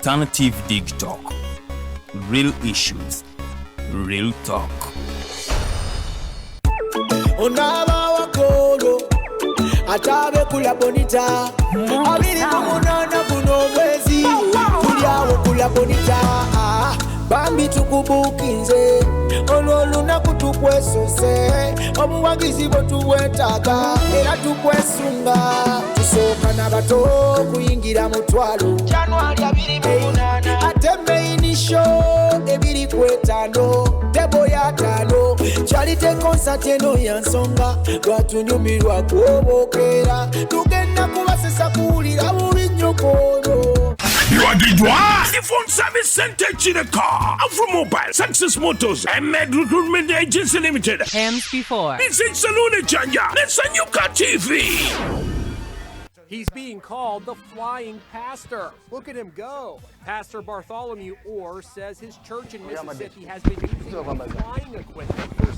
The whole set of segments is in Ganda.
Alternative Dig Talk. Real issues, real talk. Onaba wakolo atabe kula bonita abiri kumunana kuno mwezi tuliawo kula bonita bambi tukubukinze ololuna kutukwesose obuwagizi bwetubwetaaga era tukwesunga tusooka n'abato kuyingira mutwalo January 28 ate main show ebiri kwetano tebo ya tano charite concert eno yansonga lwatunyumirwa kwobokera tugenda kubasesa kuwulira bubi nnyo kwono. You are the the phone service center in the car. Afro Mobile, Success Motors, and Med Recruitment Agency Limited. Hands before. This is Salone Chanja. It's a new car TV. He's being called the Flying Pastor. Look at him go. Pastor Bartholomew Orr says his church in Mississippi has been using flying equipment for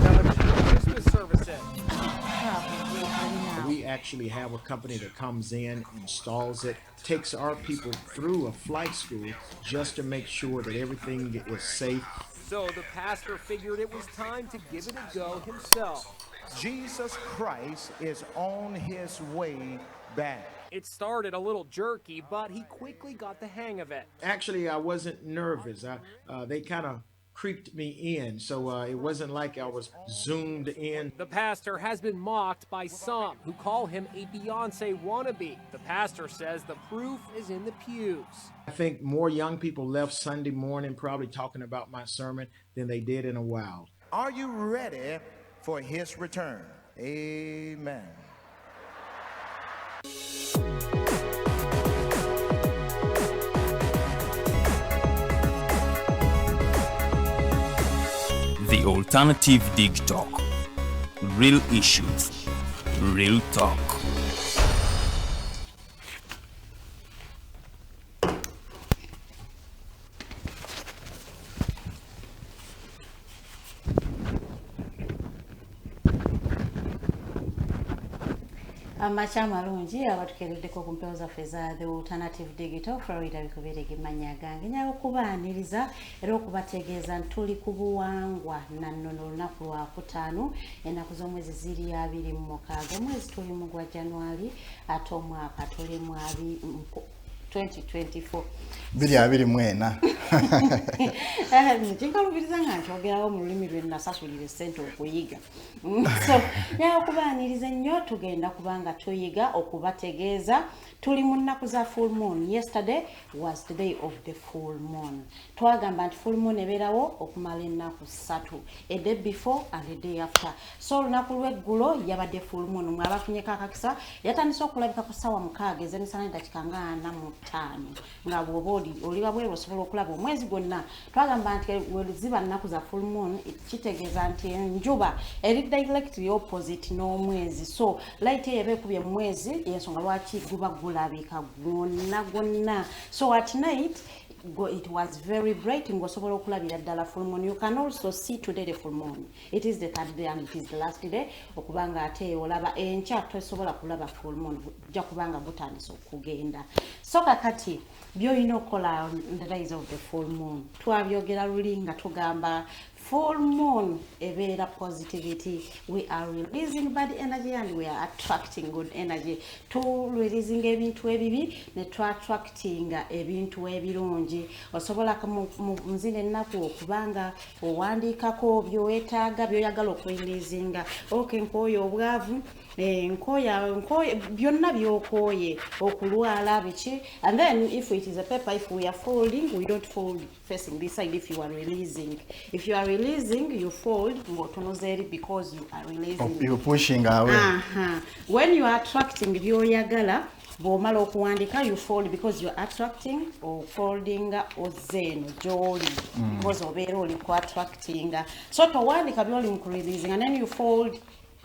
several Christmas services. We actually have a company that comes in, installs it, takes our people through a flight school just to make sure that everything is safe. So the pastor figured it was time to give it a go himself. Jesus Christ is on his way back. It started a little jerky, but he quickly got the hang of it. Actually, I wasn't nervous. They kind of creeped me in, so it wasn't like I was zoomed in. The pastor has been mocked by some who call him a Beyonce wannabe. The pastor says the proof is in the pews. I think more young people left Sunday morning probably talking about my sermon than they did in a while. Are you ready for his return? Amen. The Alternative Dig Talk. Real issues, real talk. Amachama lungi abatukereddeko ku mpewo zaffe za The Alternative Digital Farida Bikobere Manya gange nyawo kubaaniriza era okubategeeza ntuli ku buwangwa na nnono olunaku lwa kutaano ennaku z'omwezi ziri 26 mwezi tuli mu gwa January ate omwaka tuli mu 2024 biri mwena kinkalubiriza nga nkyogerawo mu lulimi lwe nasasulira essente okuyiga so nyawo kubaaniriza nnyo tugenda kubanga tuyiga okubategeeza tuli mu nnaku za full moon. Yesterday was the day of the full moon. Twagamba nti full moon ebeerawo okumala ennaku 3, a day before and a day after. So olunaku lw'eggulo yabadde full moon. Mwe abafunyeko akakisa yatandise okulabika ku ssaawa 6 ez'emisana eddakiika nga 45 nga bw'oba oliba bweru osobola okulaba omwezi gwonna. Twagamba nti ziba nnaku za full moon kitegeeza nti enjuba eri directly opposite n'omwezi, so light eyo eba ekubye mu mwezi y'ensonga lwaki guba gulabika gwonna. So at night it was very bright ngosobola okulabira ddala full moon. You can also see today the full moon. It is the third day and it is the last day okubanga ate olaba enkya tosobola kulaba full moon jja kubanga butandise okugenda. So kakati by'olina okukola on the days of the full moon twabyogera luli nga tugamba full moon ebeera positivity. We are releasing bad energy and we are attracting good energy. To releasing ebintu ebibi ne to attracting ebintu ebirungi. Osobola muzine ennaku okubanga owandiikako by'owetaaga by'oyagala okureleasinga. Okay, nkooye obwavu nkoya byonna by'okooye okulwala biki, and then if it is a paper, if we are folding, we don't fold facing this side. If you are releasing, if you are releasing, you fold ngotonozeri because you are releasing. You're pushing away. When you are attracting by'oyagala bw'omala okuwandika you fold because you are attracting, or folding ozeno gy'oli because obeera oli ku attracting. So towandika by'oli mu releasing and then you fold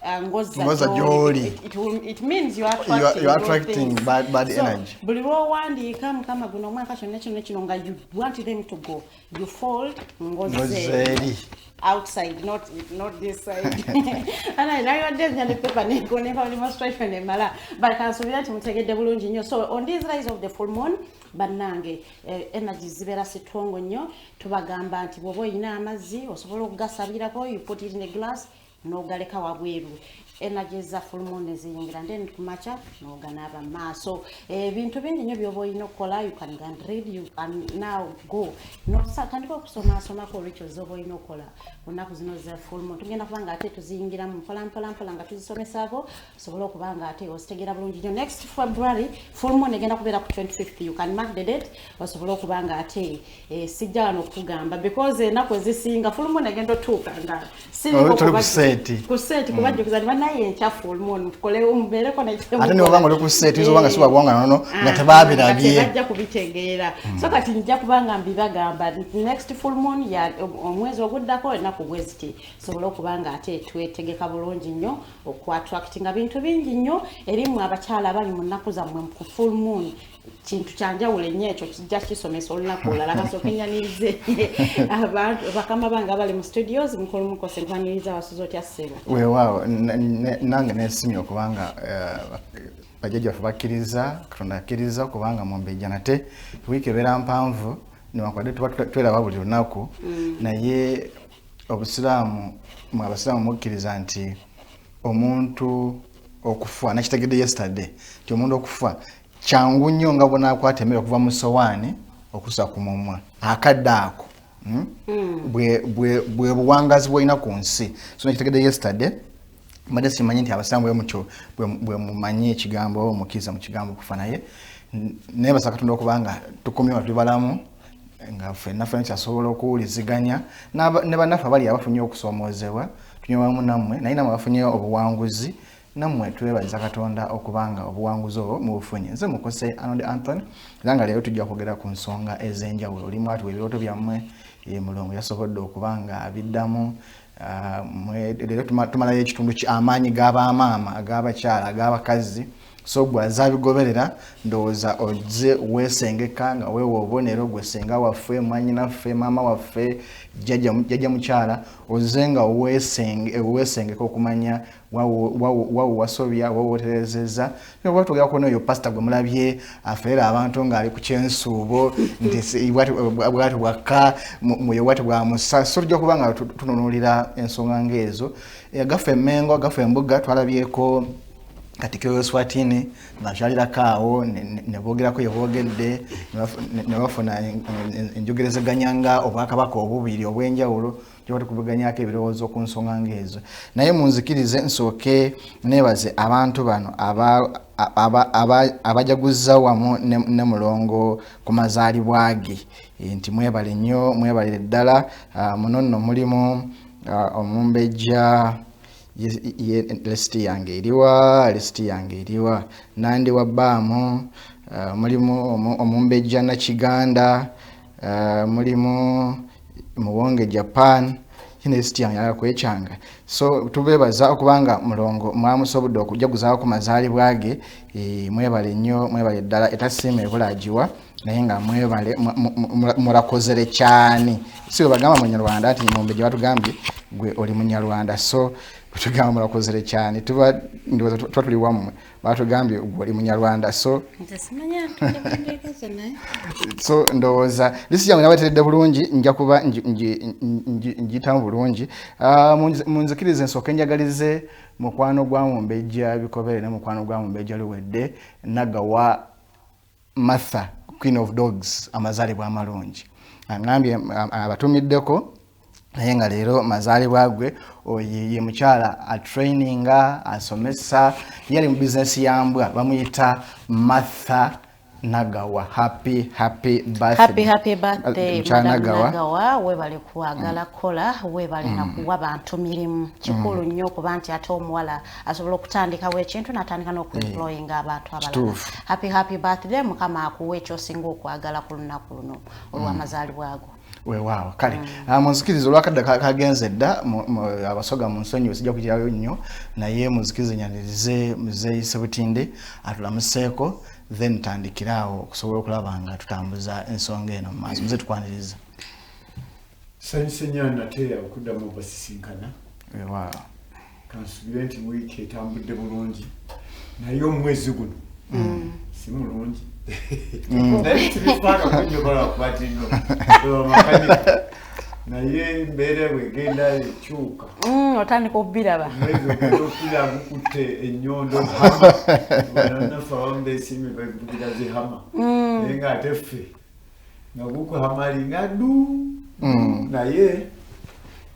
it means you are attracting bad energy. Buli lw'owandiika mukama guno omwaka kyonna kino nga you want them to go, you fold ngozeri outside, not this side. And I know you're dead the paper and go never demonstration mala, but I can so that mutegedde bulungi nnyo. So on these days of the full moon bannange energy zibeera sitongo nnyo tubagamba nti bw'oba oyina amazzi osobola okugasabirako you put it in a glass n'ogaleka wabweru energy za full moon eziyingira then kumacha n'oganaaba maaso ebintu bingi nnyo by'oba olina okukola you can read you can now go tandika okusomasomako olwekyo z'oba olina okukola lunaku zino za full moon tugenda kuba nga ate tuziyingiramu mpolampola nga tuzisomesaako osobola okuba nga ate ozitegeera bulungi nnyo next February full moon egenda kubeera ku 25th you can mark the date osobola okuba nga ate sijja wano okugamba because enaku ezisinga full moon egenda otuuka nga kuseti kubajjukiza ni banaye enkya full moon tukole umubeereko n'ekitemu ate niwobanga oli ku seti izobanga siba bwanga nono nga tebabirabye bajja kubitegeera so kati njja kubanga mbibagamba next full moon ya omwezi oguddako enaku bweziti sobola okuba nga ate twetegeka bulungi nnyo okwatractinga bintu bingi nnyo erimu abakyala abali mu nnaku zammwe ku full moon kintu kyanjawulo ennyo ekyo kijja kisomesa olunaku olulala kasooka enyanirize abantu bakama bange abali mu studios mukulu Mukose nkwaniriza abasuze otya Ssebo weewaawo nange neesimye okubanga bajjajjaffe bakkiriza Katonda akkiriza okubanga Omumbejja nate wiiki ebeera mpanvu newankubadde tuba tweraba buli lunaku naye obusiraamu mukkiriza nti omuntu okufa nakitegedde yesterday nti omuntu okufa kyangu nnyo nga bw'onaakwata emmere okuva mu sowaani okusa ku mumwa akadde ako bwe buwangazi bw'olina ku nsi so nakitegedde yesterday mbadde simanyi nti abasiraamu bwemutyo bwe mumanyi ekigambo mukkiriza mu kigambo okufa naye neebasa Katonda okubanga tukomyewo tuli balamu nga ffenna kyasobola okuwuliziganya ne bannaffe abali abafunye okusoomoozebwa tunywa wamu nammwe naye nammwe bafunye obuwanguzi nammwe twebaza Katonda okubanga obuwanguzi obwo mubufunye nze Mukose Arnold Anthony era nga leero tujja kwogera ku nsonga ez'enjawulo olimu ati ebirooto byammwe Mulongo yasobodde okubanga abiddamu leero tumalayo ekitundu amaanyi g'abaamaama ag'abakyala ag'abakazi so gwazabigoberera ndowooza ojje weesengeka nga weewa obubonero gwe senga waffe mwannyinaffe maama waffe jjajja mukyala ozze nga weesengeka okumanya wawo wasobya wawo woterezeza oba tugerako n'oyo pasita gwe mulabye afeera abantu ng'ali ku kyensuubo nti bwati bwakka muyo bwati bwamusa so tujja kuba nga tununuulira ensonga ng'ezo gaffe Mengo gaffe Embuga twalabyeko Katikkiro Eswatini nakyalirako awo ne boogerako yeboogedde ne bafuna enjogerezeganya nga obwakabaka obubiri obw'enjawulo gyoba tukubaganyako ebirowoozo ku nsonga ng'ezo naye munzikirize nsooke neebaze abantu bano abajaguza wamu ne Mulongo ku mazaalibwa ge nti mwebale nnyo mwebalire ddala muno nno mulimu Omumbejja lisiti yange eriwa Nandi wa Baamu mulimu Omumbejja Nakiganda mulimu Muwonge Japan kino lisiti yange yakwekyanga so tubeebaza okubanga Mulongo mwamusobodde okujaguzaako ku mazaalibwa ge mwebale nnyo mwebale ddala etasiima ebulaagiwa naye nga mwebale murakozere cyane si bagamba Munyarwanda ati Omumbejja batugambye gwe oli Munyarwanda so tugamba murakozere cyane tuba ndowooza tuli wammwe batugambye oli Munyarwanda so ndowooza lisi yange nabateredde bulungi nja kuba njitamu bulungi munzikirize nsooke njagalize mukwano gwa Omumbejja Bikobere ne mukwano gwa Omumbejja Luwedde Nagawa Martha Queen of Dogs amazaalibwa amalungi angambye abatumiddeko naye nga leero mazaalibwa gwe ye mukyala atraininga asomesa yali mu bizinesi yambwa bamuyita Martha Nagawa happy birthday Nagawa webale kwagala kola webale nakuwa bantu mirimu kikulu nnyo kuba nti ate omuwala asobola okutandikawo ekintu n'atandika n'okuemployinga abantu abalala happy birthday mukama akuwa ekyosinga okwagala ku lunaku luno olw'amazaalibwa ago weewaawo kale munzikirize olwakadde kagenze dda abasoga mu nsonyi sijja kugirayo nnyo naye munzikirize nyanirize Mzee Ssebutinde atulamuseeko then tandikiraawo okusobola okulaba nga tutambuza ensonga eno mu maaso Mzee tukwaniriza sanyuse nnyo nate okuddamu obasisinkana weewaawo kansubire nti wiiki etambudde bulungi naye omwezi guno si mulungi naye tibifanga kunyokola kubatino makanika naye mbeera bwegenda ekyuka otandika obbiraba okira bukutte ennyondo bananafe abamu beesiimi bavugira zihama naye ng'ate ffe nga gukuhama alinga ddu naye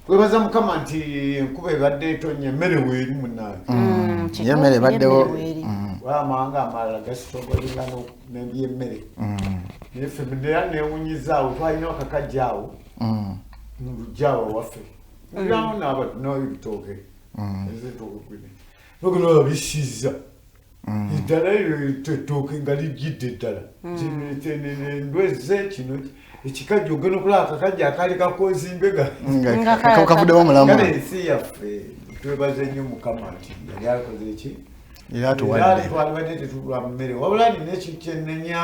kwebaza mukama nti enkuba ebadde etonnya emmere weeri munnange ye emmere ebaddewo wamawanga amalala gasitogolera nebyemmere naye ffe era newunyizaawo twalinawo kakajjaawo mulujawo waffe mulirawo n'ebitooke ezitooke kwine nogena babisiza eddala ettooke nga lijjidde eddala endweze kino ekikajja ogenda okulaba akakajja akaali kakozimbega kavuddemu omulamu ensi yaffe twebaze nnyo mukama nti yali akoze eki twalibadde tetulwa mmere wabula nina ekintu kyenenya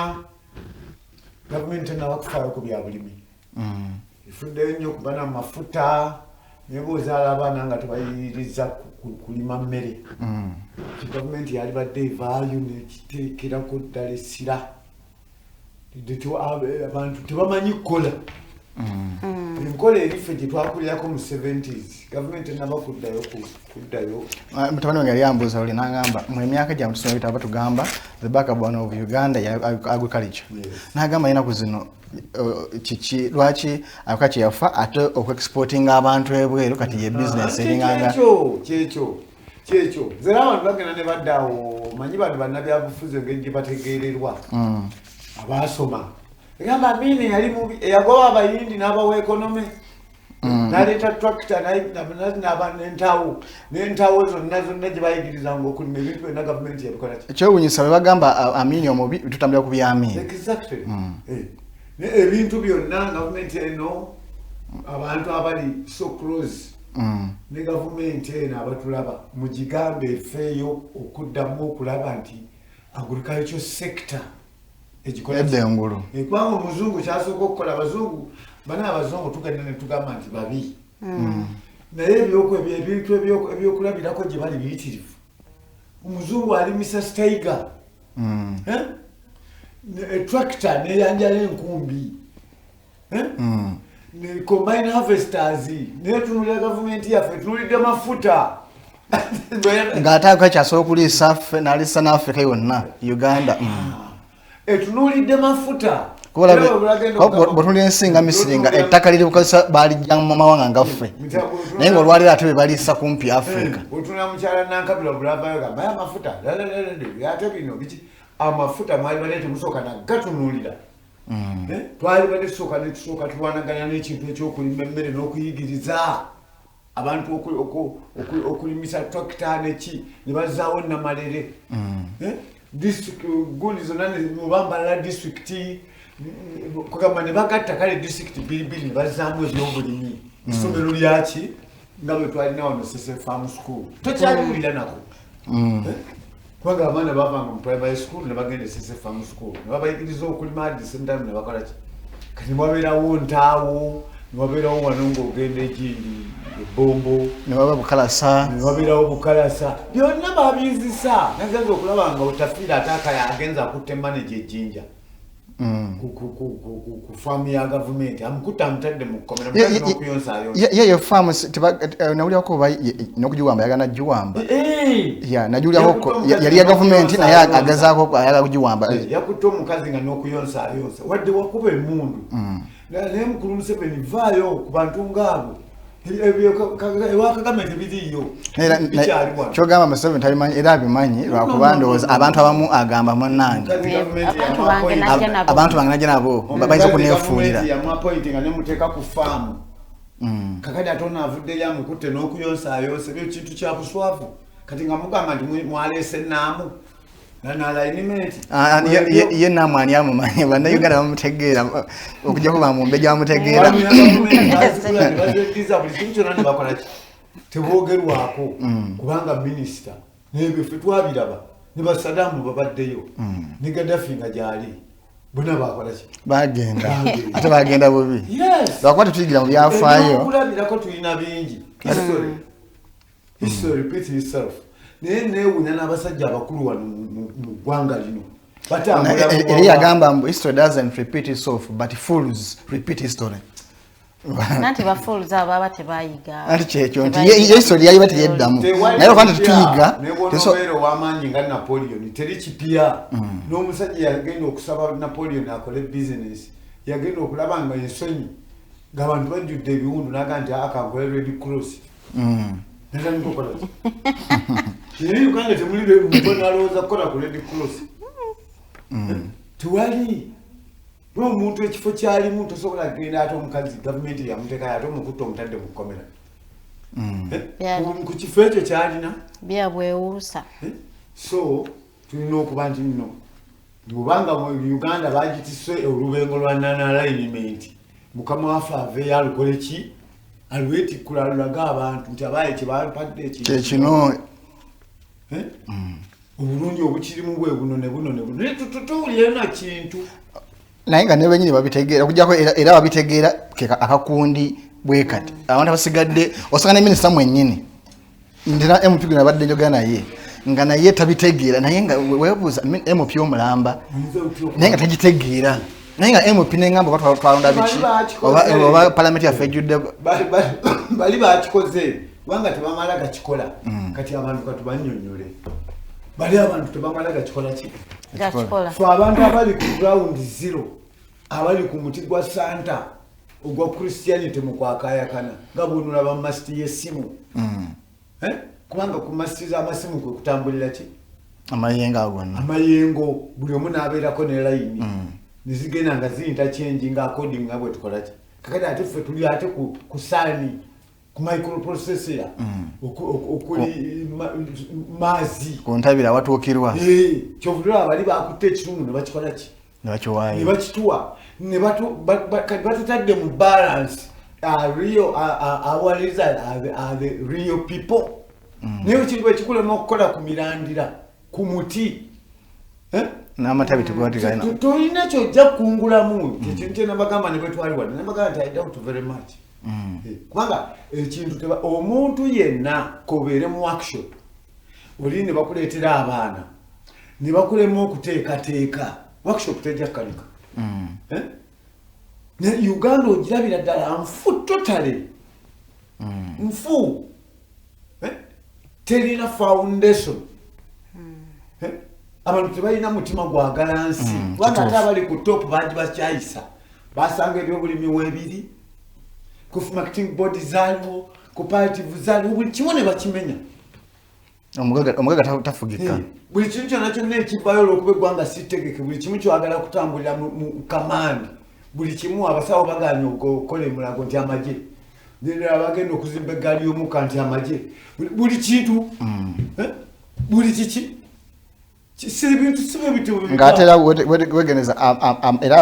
gavumenti tenawakufaayo ku bya bulimi ifuddeyo nnyo okuba n'amafuta naye bw'ozaala abaana nga tebayiriza kulima mmere gavumenti yalibadde evaayo nekiteekerako ddala essira abantu tebamanyi kukola enkola eriffe gye twakulirako mu 70s gavumenti enaba kuddayo mutabani wange yali ambuuza oli n'agamba mu emyaka gyamu tusoma ebitabo batugamba the backbone of Uganda ya agriculture n'agamba ennaku zino kiki lwaki akola kye yafa ate okuexportinga abantu ebweru kati ye business eringanga kyekyo zera abantu bagenda ne baddawo manyi bano bannabyabufuzi engeri gye bategeererwa abasoma egamba Amini yali mubi eyagoba abayindi n'abawa ekonome naleeta tractor n'entawo zonna gye bayigirizanga okulima ebintu byonna gavumenti yabikola ki ekyewuunyisa bwe bagamba Amini omubi tutambulira ku by'Amini exactly ebintu byonna gavumenti eno abantu abali so close ne gavumenti eno abatulaba mugigambe efeeyo okuddamu okulaba nti agriculture sector eddengulu kubanga omuzungu kyasooka okukola abazungu tugenda ne tugamba nti babi naye ebintu ebyokulabirako gye bali biyitirivu omuzungu alimisa staiga tractor neyanjala enkumbi combine harvesters netunulira gavumenti yaffe tunulidde mafuta ng'ate ako kyasobola okuliisa ffe n'aliisa n'Afrika yonna Uganda etunulidde mafuta bwetuli ensi nga Misiri nga ettaka liri bukozesa balijja mu mawanga ngaffe naye ng'olwaliro ate be baliisa kumpi Afrika otunula mukyala nankabira bulavayo gamba amafuta ate bino biki amafuta mwali badde temusooka nagatunulira twali badde tusooka tulwanaganya n'ekintu ekyokulima emmere n'okuyigiriza abantu okulimisa tractor neki ne bazaawo namalere district gundi zonna mubambalala district kugamba ne bagatta kale district bbiri ne bazaamu ebyobulimi essomero lyaki nga bwe twalina wano Sese Farm School tokyaliwulira nako kubanga abaana bavanga mu primary school ne bagenda Sese Farm School ne babayigiriza okulima at the same time ne bakola ki kati wabeerawo ntaawo ne wabeerawo wano ng'ogenda egindi ebombo ne baba bukalasa ne wabeerawo bukalasa byonna babizisa nagenza okulaba nga utafiira ataakaya agenza akutta manager ejjinja ku faamu ya gavumenti amukutte amutadde mu kkomera n'okuyonsayonsa yeyo faamu nawulyako oba n'okugiwamba yagana giwamba najulyako yali ya gavumenti naye agezaako ayaga kugiwamba yakutte omukazi nga n'okuyonsayonsa wadde wakuba emmundu naye mukulu Museveni vaayo ku bantu ngaabo ewakagame tebiriyo kyogamba Museveni tabimanyi era abimanyi lwakuba ndowooza abantu abamu agamba munnange abantu bange najja nabo bayinza okuneefuulira yamwapointinga nemuteeka ku faamu kakati ate onaavuddeyo amukutte n'okuyonsayonsa ebyo kintu kya buswavu kati nga mugamba nti mwaleese ennaamu ye namwani amumanyi bannayuganda bamutegeera okujja kuba Omumbejja bamutegeera teboogerwako kubanga minisita nebyo ffe twabiraba ne basadaamu babaddeyo ne Gaddafi nga gyali bonna bakolaki bagenda ate bagenda bubi lwakuba tetuyigira mu byafaayo okulabirako tulina bingi history repeats itself naye neewunya n'abasajja abakulu wano mu ggwanga lino Eri yagamba mbu history doesn't repeat itself but fools repeat history. Nanti ba fools aba tebayiga. Anti kyekyo nti history yayiba teyeddamu. Naye kandi tuyiga Nebonobero w'amaanyi nga Napoleon teri kipya. N'omusajja yagenda okusaba Napoleon akole business. Yagenda okulaba nga ensonyi ng'abantu bajjudde ebiwundu n'aga nti akagula Red Cross. Nera nikokola. Yeri Uganda temuli mbona alowooza kukola ku Red Cross. Tuwali n'omuntu ekifo kyalimu tosobola kugenda ate omukazi gavumenti yamuteekayo ate omukutta omutadde mu kkomera. Ku kifo ekyo kyalina byabwewuusa. So tulina okuba nti nno bw'obanga mu Uganda bagitise olubengo lwa Nana alignment mukama waffe aveeyo alukole ki alwetikkula lulaga abantu nti abaye kye bapadde kino obulungi obukirimu bwe buno ne buno ne buno tutuwulire na kintu naye nga ne benyini babitegeera okujjako era babitegeera akakundi bwe kati abantu abasigadde osanga ne minisita mwennyini ndina MP gwe nabadde njogera naye nga naye tabitegeera naye nga weebuuza MP omulamba naye nga tagitegeera naye nga MP n'engamba twalonda biki oba palamenti yaffe ejjudde bali bakikoze kubanga tebamala gakikola kati abantu katubannyonnyole bali abantu tebamala gakikola ki so abantu abali ku ground zero abali ku muti gwa santa ogwa Christianity mu kwakayakana nga bw'onolaba mu masiti y'essimu kubanga ku masiti z'amasimu kwe kutambulira ki amayengo buli omu n'abeerako ne layini nezigenda nga ziyita change nga according nga bwe tukola ki kakati ate ffe tuli ate ku saani ku microprocessor okuli maazi kuntabira watuukirwa kyovulira bali bakutte ekitundu ne bakikola ki ne bakituwa ne batutadde mu balance our lizard are the real people naye ekintu ekikulema okukola ku mirandira ku muti n'amatabi tegwatigana tolina kyojja kukungulamu ekintu kyenabagamba ne bwetwali wadde nabagamba nti I doubt very much kubanga ekintu omuntu yenna kobeere mu workshop oli ne bakuleetera abaana ne bakulema okuteekateeka workshop tejja kalika ne Uganda ogirabira ddala nfu totally nfu terina foundation abantu tebalina mutima gwagala nsi kubanga ate abali ku top bangi bakyayisa basanga ebyobulimi weebiri ku marketing board zaaliwo cooperative zaaliwo buli kimu ne bakimenya omugaga tafugika buli kimu kyonna kyonna ekivaayo olw'okuba eggwanga sitegeke buli kimu kyagala kutambulira mu kamaani buli kimu abasawo bagaanye okukola emulago nti amagye abagenda okuzimba eggaali y'omuka nti amagye buli kintu buli kiki ng'ate era wegeneza era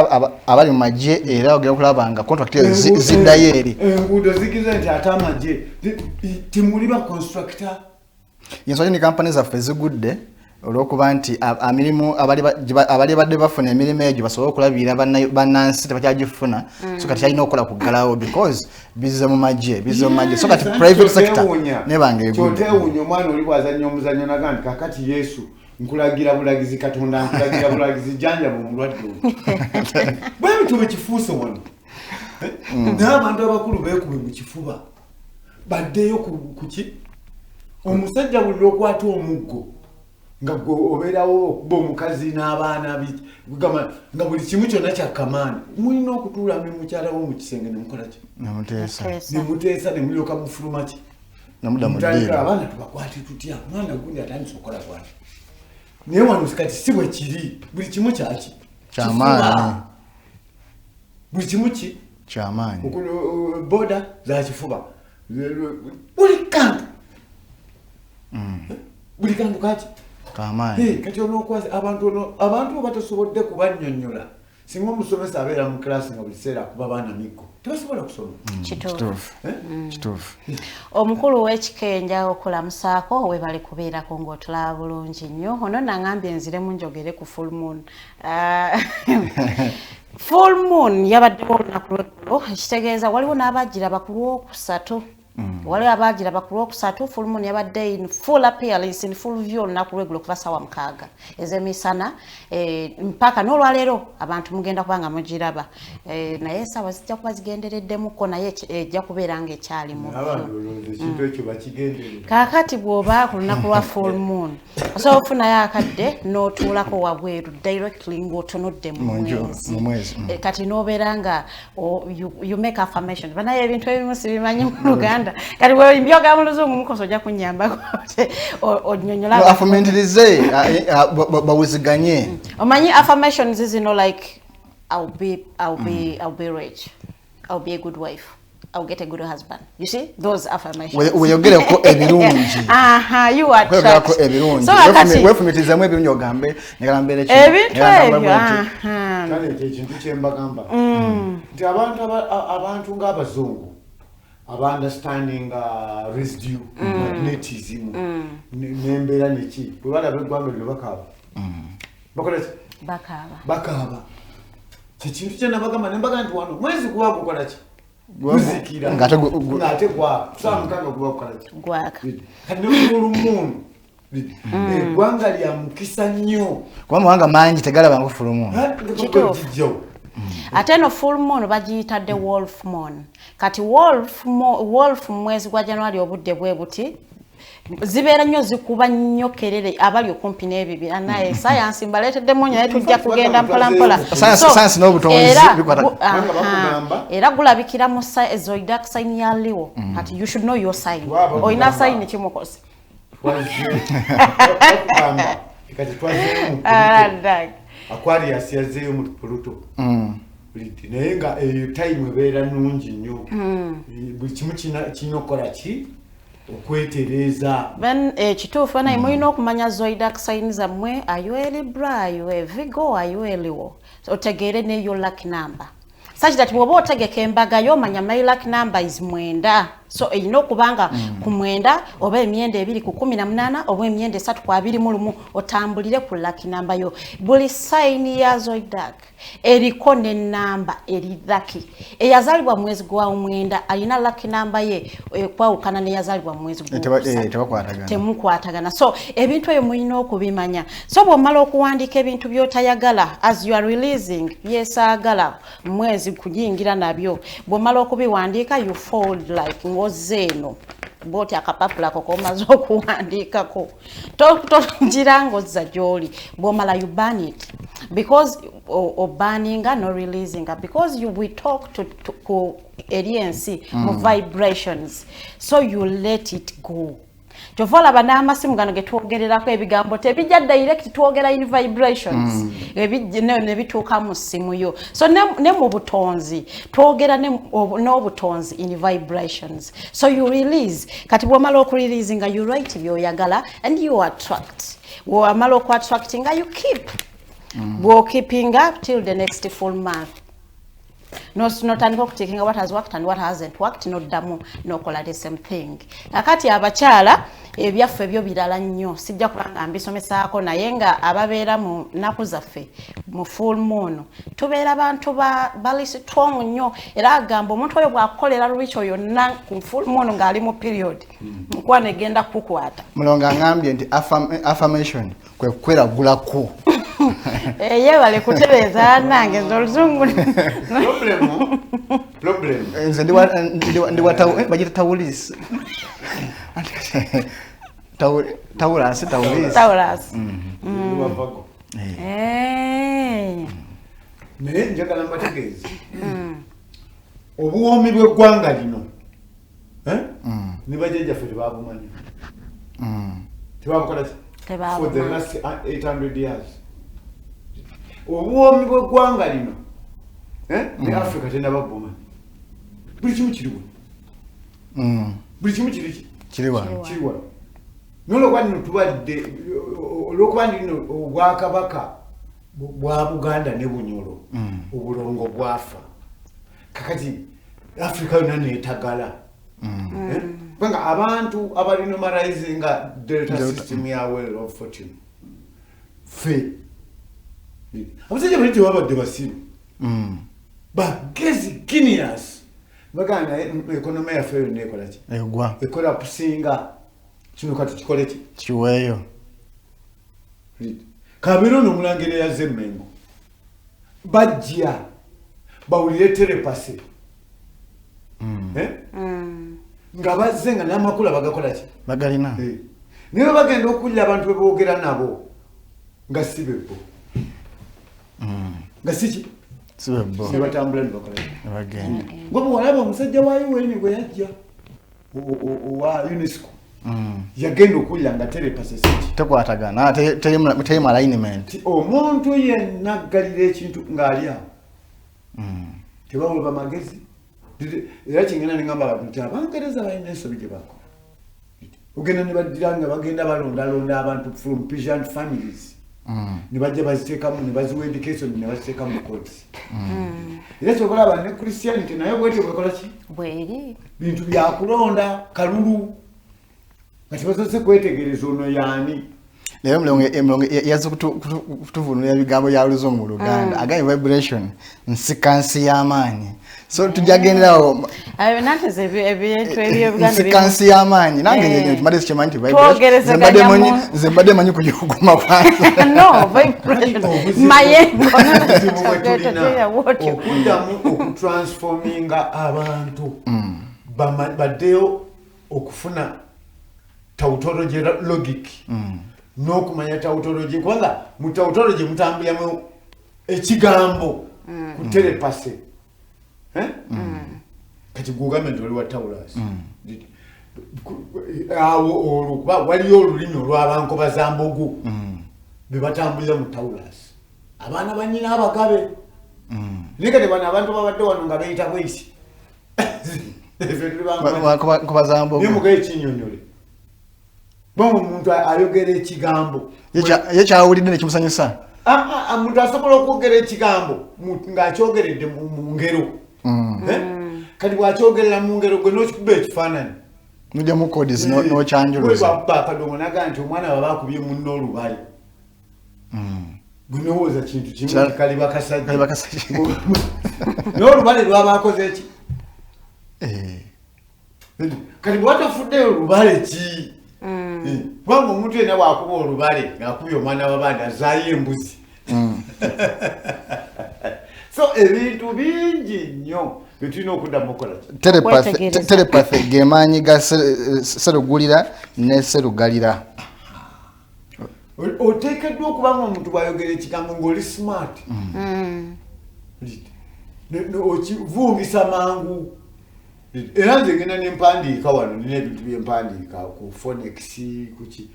abali mu magye era ogera okulaba nga contract ziddayo eri enguudo zigize nti ate amagye temuli ba constructor yensonyi ni kampani zaffe zigudde olw'okuba nti emirimu abali badde bafuna emirimu egyo basobole okulabirira bannansi tebakyagifuna so kati alina okukola kuggalawo because bize mu magye so kati private sector nebanga egudde kyotewunya omwana oli bwazannya omuzannyo naga nti kakati Yesu nkulagira bulagizi Katonda nkulagira bulagizi janja mu mulwadde bwe bitu bekifuuse wano n'abantu abakulu beekube mu kifuba baddeyo kuki omusajja buli lw'okwata omuggo nga obeerawo okuba omukazi n'abaana nga buli kimu kyonna kyakamaani mulina okutuula ne mukyala wo mu kisenge ne mukola ki ne muteesa ne mulyoka mufuluma ki abaana tubakwate tutya mwana gundi atandisa okukola bwati naye wano kati si bwe kiri buli kimu kyaki kyamaani buli kimu ki kyamaani boda za kifuba buli kantu buli kantu kaki kamaani kati onokwaza abantu batasobodde kubannyonnyola singa omusomesa abeera mu class nga buli kiseera akuba baana miggo tebasobola kusoma kituufu omukulu w'ekikenja okulamusaako we bali kubeerako ng'otulaba bulungi nnyo ono nangambye nziremu njogere ku full moon full moon yabaddewo olunaku lweggulo ekitegeeza waliwo n'abagiraba ku lwokusatu wale abagira bakuru okusatu full moon yabadde in full appearance in full view na kuregulo kuva sawa mukaaga ezemisana mpaka n'olwaleero abantu mugenda kubanga mugiraba naye sawa zijja kuba zigendereddemukko naye ejja kubeera nga ekyali mu kaakati bw'oba ku lunaku lwa full moon osobola okufunayo akadde n'otuulako wabweru directly ng'otunudde mu mwezi kati n'obeera nga you make affirmation banaye ebintu ebimu sibimanyi mu Luganda kati bwe mbyoga mu Luzungu Mukose ojja kunnyamba onyonyola affirmatirize bawuziganye omanyi affirmations zino like I'll be rich, I'll be a good wife, I'll get a good husband. You see those affirmations. Weyogereko ebirungi. You are trapped. So wefumitizamu ebirungi ogambe negalambere ki. Ebintu ebyo. Kale ekintu kyembagamba. Nti abantu ng'abazungu understanding residue magnetism nembeera neki bwe balaba eggwanga lino bakaaba bakola ki bakaaba kyekintu kyenabagamba nembaga nti wano mwezi guba gukola ki guzikira ng'ate gwaka saa mukaaga guba gukola ki gwaka kati nemufulumundu eggwanga lya mukisa nnyo kuba muwanga mangi tegalaba nga fulumundu kituufu ate no full moon bagiyitadde wolf moon kati wolf mwezi gwa January obudde bwe buti zibeera nnyo zikuba nnyo kerere abali okumpi n'ebibira naye science mbaleetedde monyo naye tujja kugenda mpolampola science n'obutonzi era gulabikira mu zodiac sign ya Leo kati you should know your sign oyina sign ki Mukose kati twazeemu Aquarius yazeeyo mu Pluto naye nga eyo time ebeera nnungi nnyo buli kimu kinokola ki okwetereza kituufu naye mulina okumanya zodiac sign zammwe are you a Libra, are you a Virgo, are you a Leo otegeere n'eyo lucky number such that bw'oba otegeka embaga y'omanya my lucky number is 9 so erina okubanga ku 9 oba emyenda 2 ku 18 oba emyenda 3 ku 21 otambulire ku lucky number yo buli sign ya zodiac eriko n'ennamba eri lucky eyazalibwa mwezi gwa 9 alina lucky number ye kwawukana n'eyazalibwa mwezi gwa temukwatagana so ebintu ebyo mulina okubimanya so bw'omala okuwandiika ebintu by'otayagala as you are releasing byesaagala mwezi kuyingira nabyo bw'omala okubiwandiika you fold like ngozeeno boti akapapula ako komaze okuwandiikako tongira ngozza gy'oli bw'omala you burn it because burning no releasing because we talk to aliency vibrations so you let it go Jovola banamasimu gano getwogererako ebigambo tebijja direct twogera in vibrations ne bituuka mu simu yo so ne mu butonzi twogera n'obutonzi in vibrations so you release kati bw'omala okurelease nga you write byoyagala and you attract bw'omala attracting nga you keep keeping up till the next full month notandika okutekinga what has worked and what hasn't worked noddamu nokola the same thing akati abakyala ebyaffe byo birala nnyo sijja kubanga mbisomesaako naye nga ababeera mu nnaku zaffe mu full moon tubeera bantu bali strong nnyo era agamba omuntu oyo bw'akolera lubikyo yonna ku full moon ng'ali mu period mukwana egenda kukwata Mulongo angambye nti affirmation kwe kweragulako yebale kutereeza nange oluzungu problem nze ndi bagita tawulisi tawulasi naye njagala mbategeeze obuwoomi bw'eggwanga lino ne bajjajjaffe tebabumanyi tebabukola for the last 800 years obuwoomi bw'eggwanga lino ne Africa tenababbumanyi buli kimu kiriwo buli kimu kiriwa n'olwokuba nino tubadde olwokuba nino obwakabaka bwa Buganda ne Bunyoro obulongo bwafa kakati Africa yonna neetagala kubanga abantu abalinomarizing delta system ya Wheel of Fortune fe abasajja bali tebabadde basiru bagezi genius bagana economy ya fair nekola ki egwa ekola kusinga kino kati kikole ki kiweeyo kabiro n'omulangire yazze Mengo bajja bawulire telepase nga bazze nga n'amakulu bagakola ki bagalina niwe bagenda okuwulira abantu be boogera nabo nga si bebo nga si bebo batambula ne bakola bagenda gwe bwalaba omusajja wa UN bwe yajja owa UNESCO yagenda okuwulira nga telepase siki tekwatagana teri alignment omuntu yenna aggalira ekintu ng'ali awo tebawula bamagezi era kingenda nengamba abantu nti Abangereza balina ensobi gye bakola ogenda ne baddira nga bagenda balondalonda abantu from peasant families ne bajja baziteekamu ne baziwa education ne baziteeka mu courts era kyobalaba ne Christianity naye bwetyo bwekola ki bweri bintu byakulonda kalulu kati basoose kwetegereza ono yaani leero Omulongo yazze kutuvunulira ebigambo bya Luzungu mu Luganda again vibration nsikansi y'amaanyi so tujagenderawo nateze ebintu eby'Ebuganda nsikansi y'amaanyi nange nti mbadde sikimanyi nti vibration nze mbadde manyi kuguma kwanza no vibration mayengo okuddamu okutransforminga abantu baddeyo okufuna tautology logic n'okumanya tautology kubanga mu tautology mutambuliramu ekigambo ku telepase kati gugambe nti oli wa Taurus awo olukuba waliyo olulimi olw'abankobazambogu be batambulira mu Taurus abaana banyina abagabe naye kati bano abantu babadde wano nga beyita bwesi nkobazambogu nemugaye ekinyonyole bongo omuntu ayogera ekigambo ye kyawulidde nekimusanyusa omuntu asobola okwogera ekigambo ng'akyogeredde mu ngero kati bw'akyogerera mu ngero gwe n'okikuba ekifaananyi nujjamu codes n'okyanjuluza akadongo nagaa nti omwana baba akubye munno olubale gwe nowooza kintu kimu nti kaliba kasajja n'olubale lwaba akoze eki kati bwatafuddeyo olubale ki kubanga omuntu yenna bw'akuba olubale ng'akubye omwana w'abaana azaayo embuzi so ebintu bingi nnyo byetulina okuddamu okukola telepathy ge maanyi ga serugulira ne serugalira oteekeddwa okubanga omuntu bw'ayogera ekigambo ng'oli smart okivungisa mangu era nze ngenda nempandiika wano nina ebintu byempandiika ku phonics kuki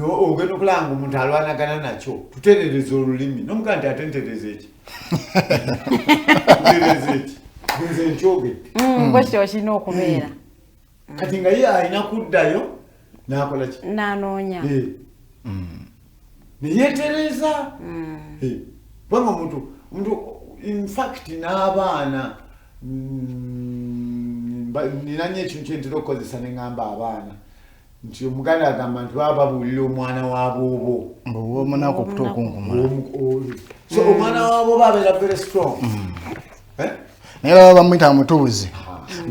ogenda okulanga omuntu alwanagana nakyo tuterereza olulimi nomugaa nti ate ntereza eki ntereza eki nze nkyogedde bwekyo okirina okubeera kati nga ye alina kuddayo nakola ki nanoonya neyetereza kubanga omuntu infact n'abaana nina nnyo ekintu kyentera okukozesa neŋŋamba abaana nti omuganda agamba nti baba babuulira omwana waaboobo omunaku okutuuka okunkumula so omwana waaboobo abeera very strong naye baba bamuyita mutuuzi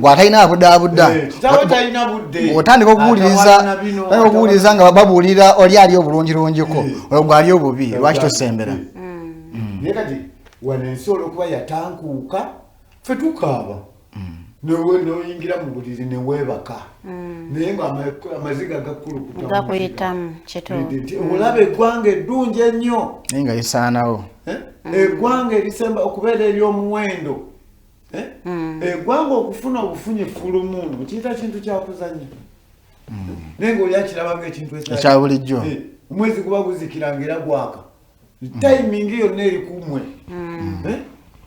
gwatalina buddaabudda kitawe talina budde otandika okuwuliriza nga babuulira oli ali obulungirungiko gwali obubi lwaki tosembera naye kati wano ensi olwokuba yatankuuka ffe tukaaba noyingira mu buliri neweebaka naye nga amaziga gakuyitamu olaba eggwanga eddungi ennyo naye nga lisaanawo eggwanga erisemba okubeera ery'omuwendo eggwanga okufuna obufunyi fulumuunu okiyita kintu kyakuzanya naye ngaoli akiraba ngaekintu ekya bulijjo omwezi guba guzikiranga era gwaka tayimingi yonna eri kumwe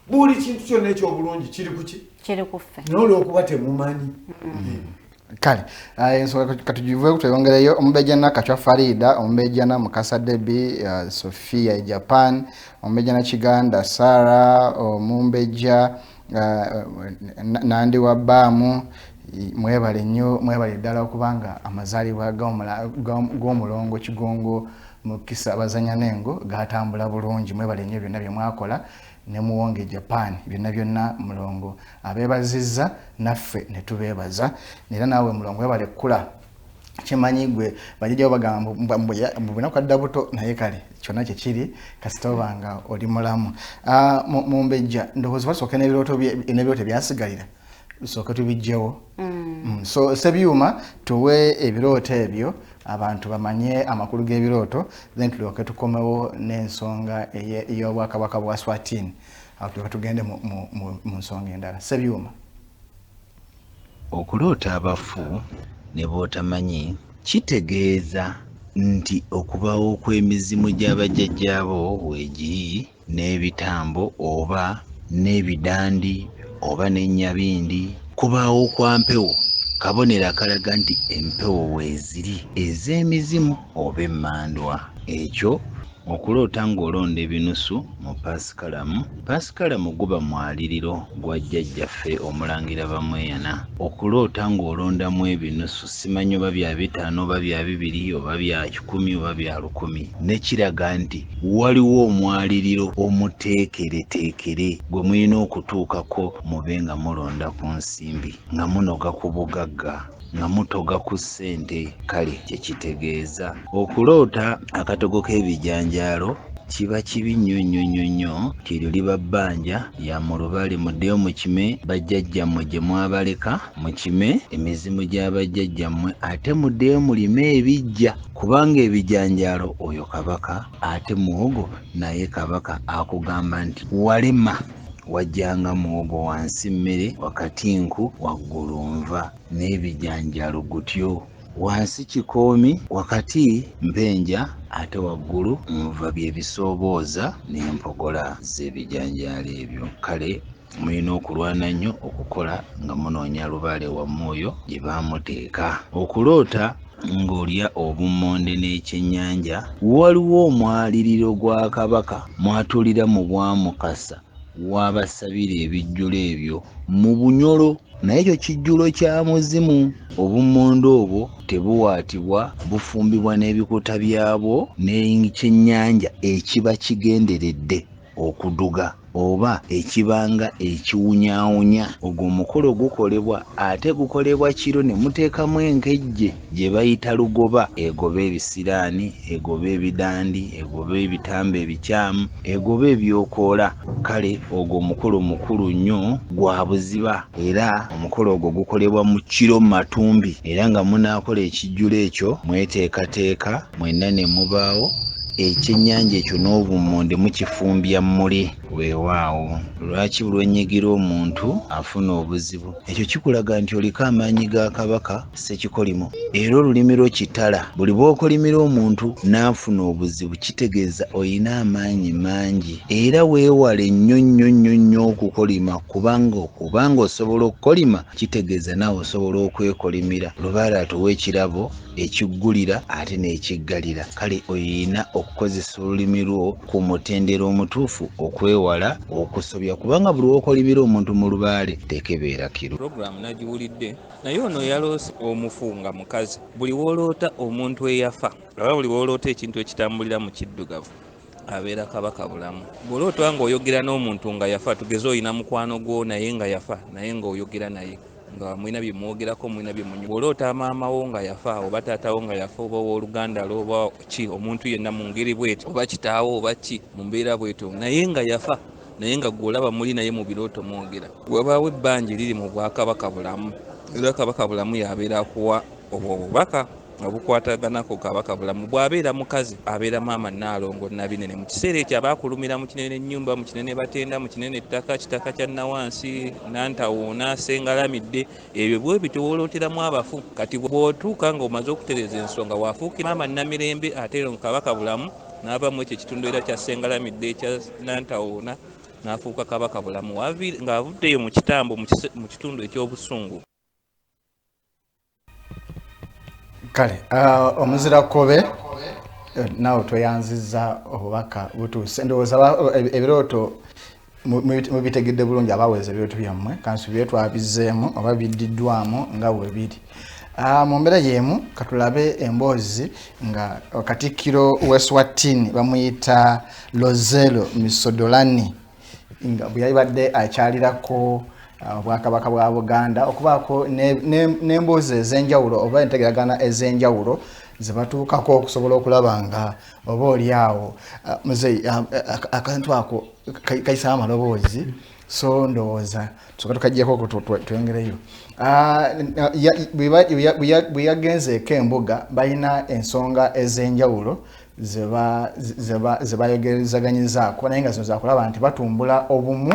buli kintu kyonna ekyobulungi kiri kuki kiri kuffe n'olwokuba temumanyi kale ensonga katugivueku tweyongereyo Omumbejja Nakachwa Farida, Omumbejja Mukasa Debbie, Sofia Japan, Omumbejja Kiganda Sara, Omumbejja Nandi Wabamu. Mwebale nnyo, mwebale ddala okubanga amazaalibwa g'Omulongo Kigongo Mukisa Bazannya Nengo gatambula bulungi. Mwebale nnyo byonna bye mwakola ne muwonge Japan byonna Mulongo abeebazizza naffe ne tubeebaza era naawe Mulongo webale kkula kimanyi gwe bajjawo bagamba mbuna kwadda buto naye kale kyonna kyekiri kasita obanga oli mulamu. Mumbejja ndowooza basooka n'ebirooto byasigalira bisooka tubijjewo. So Sebyuma tuwe ebirooto ebyo abantu bamanye amakulu g'ebirooto then tulyoke tukomewo n'ensonga ey'obwakabaka bwa Swatini awo tulyoke tugende mu nsonga endala. Sebyuma. Okuloota abafu ne bootamanyi kitegeeza nti okubawo kw'emizimu gy'abajjajjaabo weegiri n'ebitambo oba n'ebidandi oba n'ennyabindi kubaawo kwa mpewo kabonera kalaga nti empewo weeziri ez'emizimu oba emmandwa. Ekyo okuloota ng'olonda ebinusu mu pasikalamu guba mwaliriro gwa jjajjaffe Omulangira Bamweyana. Okuloota ng'olondamu ebinusu simanyi oba bya 5 oba bya 2 oba bya 10 oba bya 100 ne kiraga nti waliwo omwaliriro omuteekereteekere gwe mulina okutuukako mube nga mulonda ku nsimbi nga munoga ku bugagga nga mutoga ku ssente. Kale kyekitegeeza okuloota akatogo k'ebijanjaalo kiba kibi nnyo kiryo liba bbanja ya mu lubale muddeyo mu kime bajjajjammwe gye mwabaleka mu kime emizimu gy'abajjajjammwe ate muddeyo mulime ebijja kubanga ebijanjaalo oyo kabaka ate muwogo naye kabaka akugamba nti walema wajjanga muwogo wansi mmere wakati nku waggulu nva n'ebijanjaalo gutyo wansi kikoomi wakati mpenja ate waggulu nva bye bisoobooza n'empogola z'ebijanjaalo ebyo. Kale mulina okulwana nnyo okukola nga munoonya lubaale wamwoyo gye baamuteeka. Okuloota ng'olya obummonde n'ekyennyanja waliwo omwaliriro gwa kabaka mwatulira mu bwamukasa wabasabira ebijjulo ebyo mu bunyolo naye ekyo kijjulo kya muzimu. Obummonde obwo tebuwaatibwa bufumbibwa n'ebikuta byabwo n'ekyennyanja ekiba kigenderedde okuduga oba ekibanga ekiwunyaawunya. Ogwo omukolo gukolebwa ate gukolebwa kiro ne muteekamu enkejje gye bayita lugoba egoba ebisiraani egoba ebidandi egoba ebitambo ebikyamu egoba ebyokoola. Kale ogwo omukolo mukulu nnyo gwa buziba era omukolo ogwo gukolebwa mu kiro mu matumbi era nga munaakola ekijjulo ekyo mweteekateeka mwenna ne mubaawo ekyennyanja ekyo n'obummonde mukifumbya mmuli weewaawo. Lwaki lwenyigira omuntu afuna obuzibu ekyo kikulaga nti oliko amaanyi ga kabaka Ssekikolimo era olulimiro kitala. Buli bw'okolimira omuntu n'afuna obuzibu kitegeeza olina amaanyi mangi era weewale nnyo okukolima kubanga osobola okukolima kitegeeza naawe osobola okwekolimira. Lubaale atuwa ekirabo ekiggulira ate n'ekiggalira. Kale oyina okukozesa olulimi lwo ku mutendera omutuufu okwewala okusobya kubanga buli lw'okolimira omuntu mu lubaale tekebeera kiro. Programu nagiwulidde naye ono yaloose omufunga mukazi. Buli w'oloota omuntu eyafa oba buli w'oloota ekintu ekitambulira mu kiddugavu abeera kabaka bulamu. Bw'oloota nga oyogera n'omuntu nga yafa tugeze oyina mukwano gwo naye nga yafa naye ng'oyogera naye nga mulina bye mwogerako mulina bye munyu. Bw'oloota maama wo nga yafa oba taata wo nga yafa oba owooluganda lwo oba ki omuntu yenna mu ngeri bw'etyo oba kitaawo oba ki mu mbeera bw'etyo naye nga yafa naye nga gw'olaba muli naye mu birooto mwogera. Wabaawo ebbanja liri mu bwakabaka bulamu era kabaka bulamu yabeera akuwa obwo obubaka obukwataganako kabaka bulamu. Bw'abeera mukazi abeera maama Nnaalongo Nabinene. Mu kiseera ekyo abaakulumira mu kinene ennyumba mu kinene batenda mu kinene ettaka kitaka kya Nawansi Nantawuuna Sengalamidde ebyo bwe bityo wolooteramu abafu. Kati bw'otuuka ng'omaze okutereeza ensonga waafuukira maama Namirembe ate kabaka bulamu n'avaamu ekyo ekitundu era kya Sengalamidde ekya Nantawuuna n'afuuka kabaka bulamu ng'avuddeyo mu kitambo mu kitundu eky'obusungu. Kale omuzira kobe nawe toyanziza obubaka butuuse. Ndowooza ebirooto mubitegedde bulungi abaweza ebirooto byammwe kansi byetwabizeemu oba biddiddwamu nga bwe biri. Mu mbeera y'emu katulabe emboozi nga Katikkiro w'Eswatini bamuyita Lozelo Misodolani nga bwe yabadde akyalirako obwakabaka bwa Buganda okubaako n'emboozi ez'enjawulo oba entegeragana ez'enjawulo ze batuukako okusobola okulaba nga oba oli awo Mzee akantu ako kayisa amaloboozi so ndowooza tusoka tukajjako twongereyo bwe yagenzeeko embuga balina ensonga ez'enjawulo ze bayogerezaganyizaako naye nga zino zakulaba nti batumbula obumu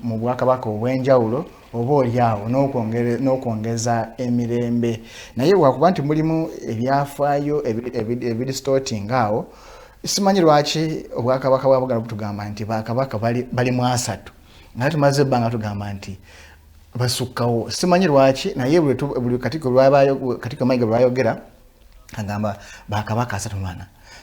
mu bwakabaka obw'enjawulo oba oli awo n'okwongeza emirembe naye wakuba nti mulimu ebyafaayo ebidistorting awo simanyi lwaki obwakabaka bwa Buganda butugamba nti bakabaka bali mu 3 naye tumaze ebbanga tugamba nti basukkawo simanyi lwaki naye buli Katikkiro Mayiga lwayogera agamba bakabaka 3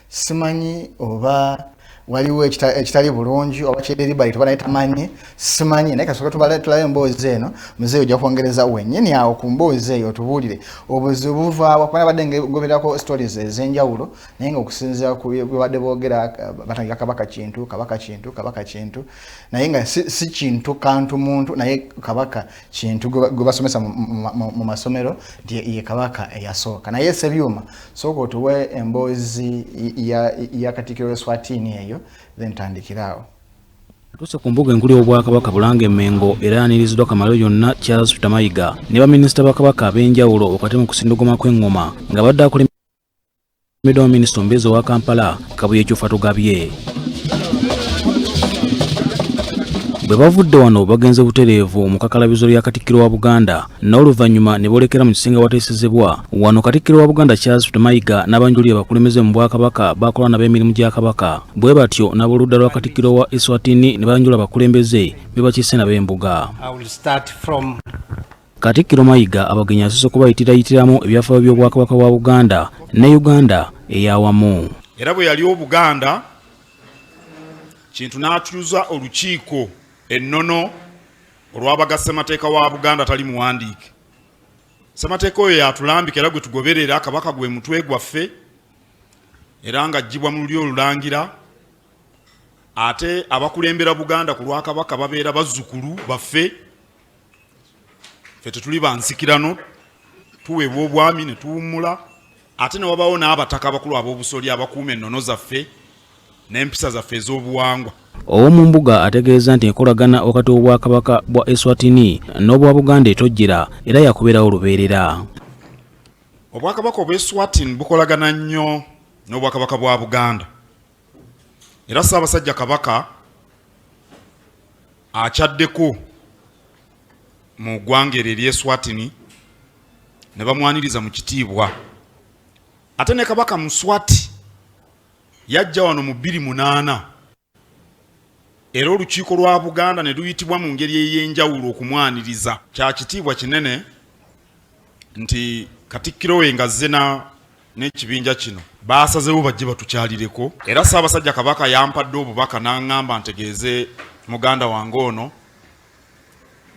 simanyi oba waliwo ekitali bulungi oba kyeribali tubanayitamanyi simanyi naye kasooka tulabe emboozi eno Mzee ojja kwongereza wennyini awo ku mboozi eyo tubuulire obuzibu buvaawa kubanga badde ngoberako stories ez'enjawulo naye nga okusinziira ku bwebadde boogera batangira kabaka kintu naye nga si kintu kantu muntu naye kabaka kintu gwe basomesa mu masomero ye kabaka eyasooka naye Ssebyuma sooka otuwe emboozi ya Katikkiro Eswatini eyo then tandikiraawo Tuse ku mbuga enkulu y'Obwakabaka Bulange Mengo era yaniriziddwa Kamalo yonna Charles Mayiga ne baminisita bakabaka ab'enjawulo wakati mu kusinduguma kw'engoma nga badde akulembeddwa minisita omubeezi wa Kampala Kabuye Kyufa Tugabye. Bwe bavudde wano bagenze butereevu mu kakalabizo lya Katikkiro wa Buganda n'oluvannyuma ne boolekera mu kisinga wateesezebwa wano Katikkiro wa Buganda Charles Mayiga n'abanjuli abakulembeze mu Bwakabaka bakola n'ab'emirimu gya Kabaka bwe batyo n'aboludda lwa Katikkiro wa Eswatini ne banjula abakulembeze be bakiise n'ab'embuga. Katikkiro Mayiga abagenyi asose kubayitiramu ebyafaayo by'Obwakabaka bwa Buganda ne Uganda ey'awamu. Era bwe yali Obuganda kintu n'atuuza olukiiko ennono olw'abaga ssemateeka wa Buganda tali muwandiike. Ssemateeka oyo yatulambika era gwe tugoberera kabaka gwe mutwe gwaffe era nga ajjibwa mu lulyo olulangira ate abakulembera Buganda ku lwakabaka babeera bazzukulu baffe ffe tetuli bansikirano tuweebwa obwami ne tuwummula ate ne wabawo n'abataka abakulu ab'obusolya abakuuma ennono zaffe n'empisa zaffe ez'obuwangwa. Omu mbuga ategeeza nti enkolagana wakati w'Obwakabaka bwa Eswatini n'obwa Buganda etojjera era yakubeerawo olubeerera. Obwakabaka obw'Eswatini bukolagana nnyo n'Obwakabaka bwa Buganda era Ssaabasajja Kabaka akyaddeko mu ggwanga eryo ery'Eswatini ne bamwaniriza mu kitiibwa ate ne Kabaka Muswati yajja wano mu 2008 era olukiiko lwa Buganda ne luyitibwa mu ngeri ey'enjawulo okumwaniriza. Kya kitiibwa kinene nti Katikkiro we ngazze n'ekibinja kino baasazeewo bajje batukyalireko era Ssaabasajja Kabaka yampadde obubaka n'aŋŋamba ntegeeze muganda wange ono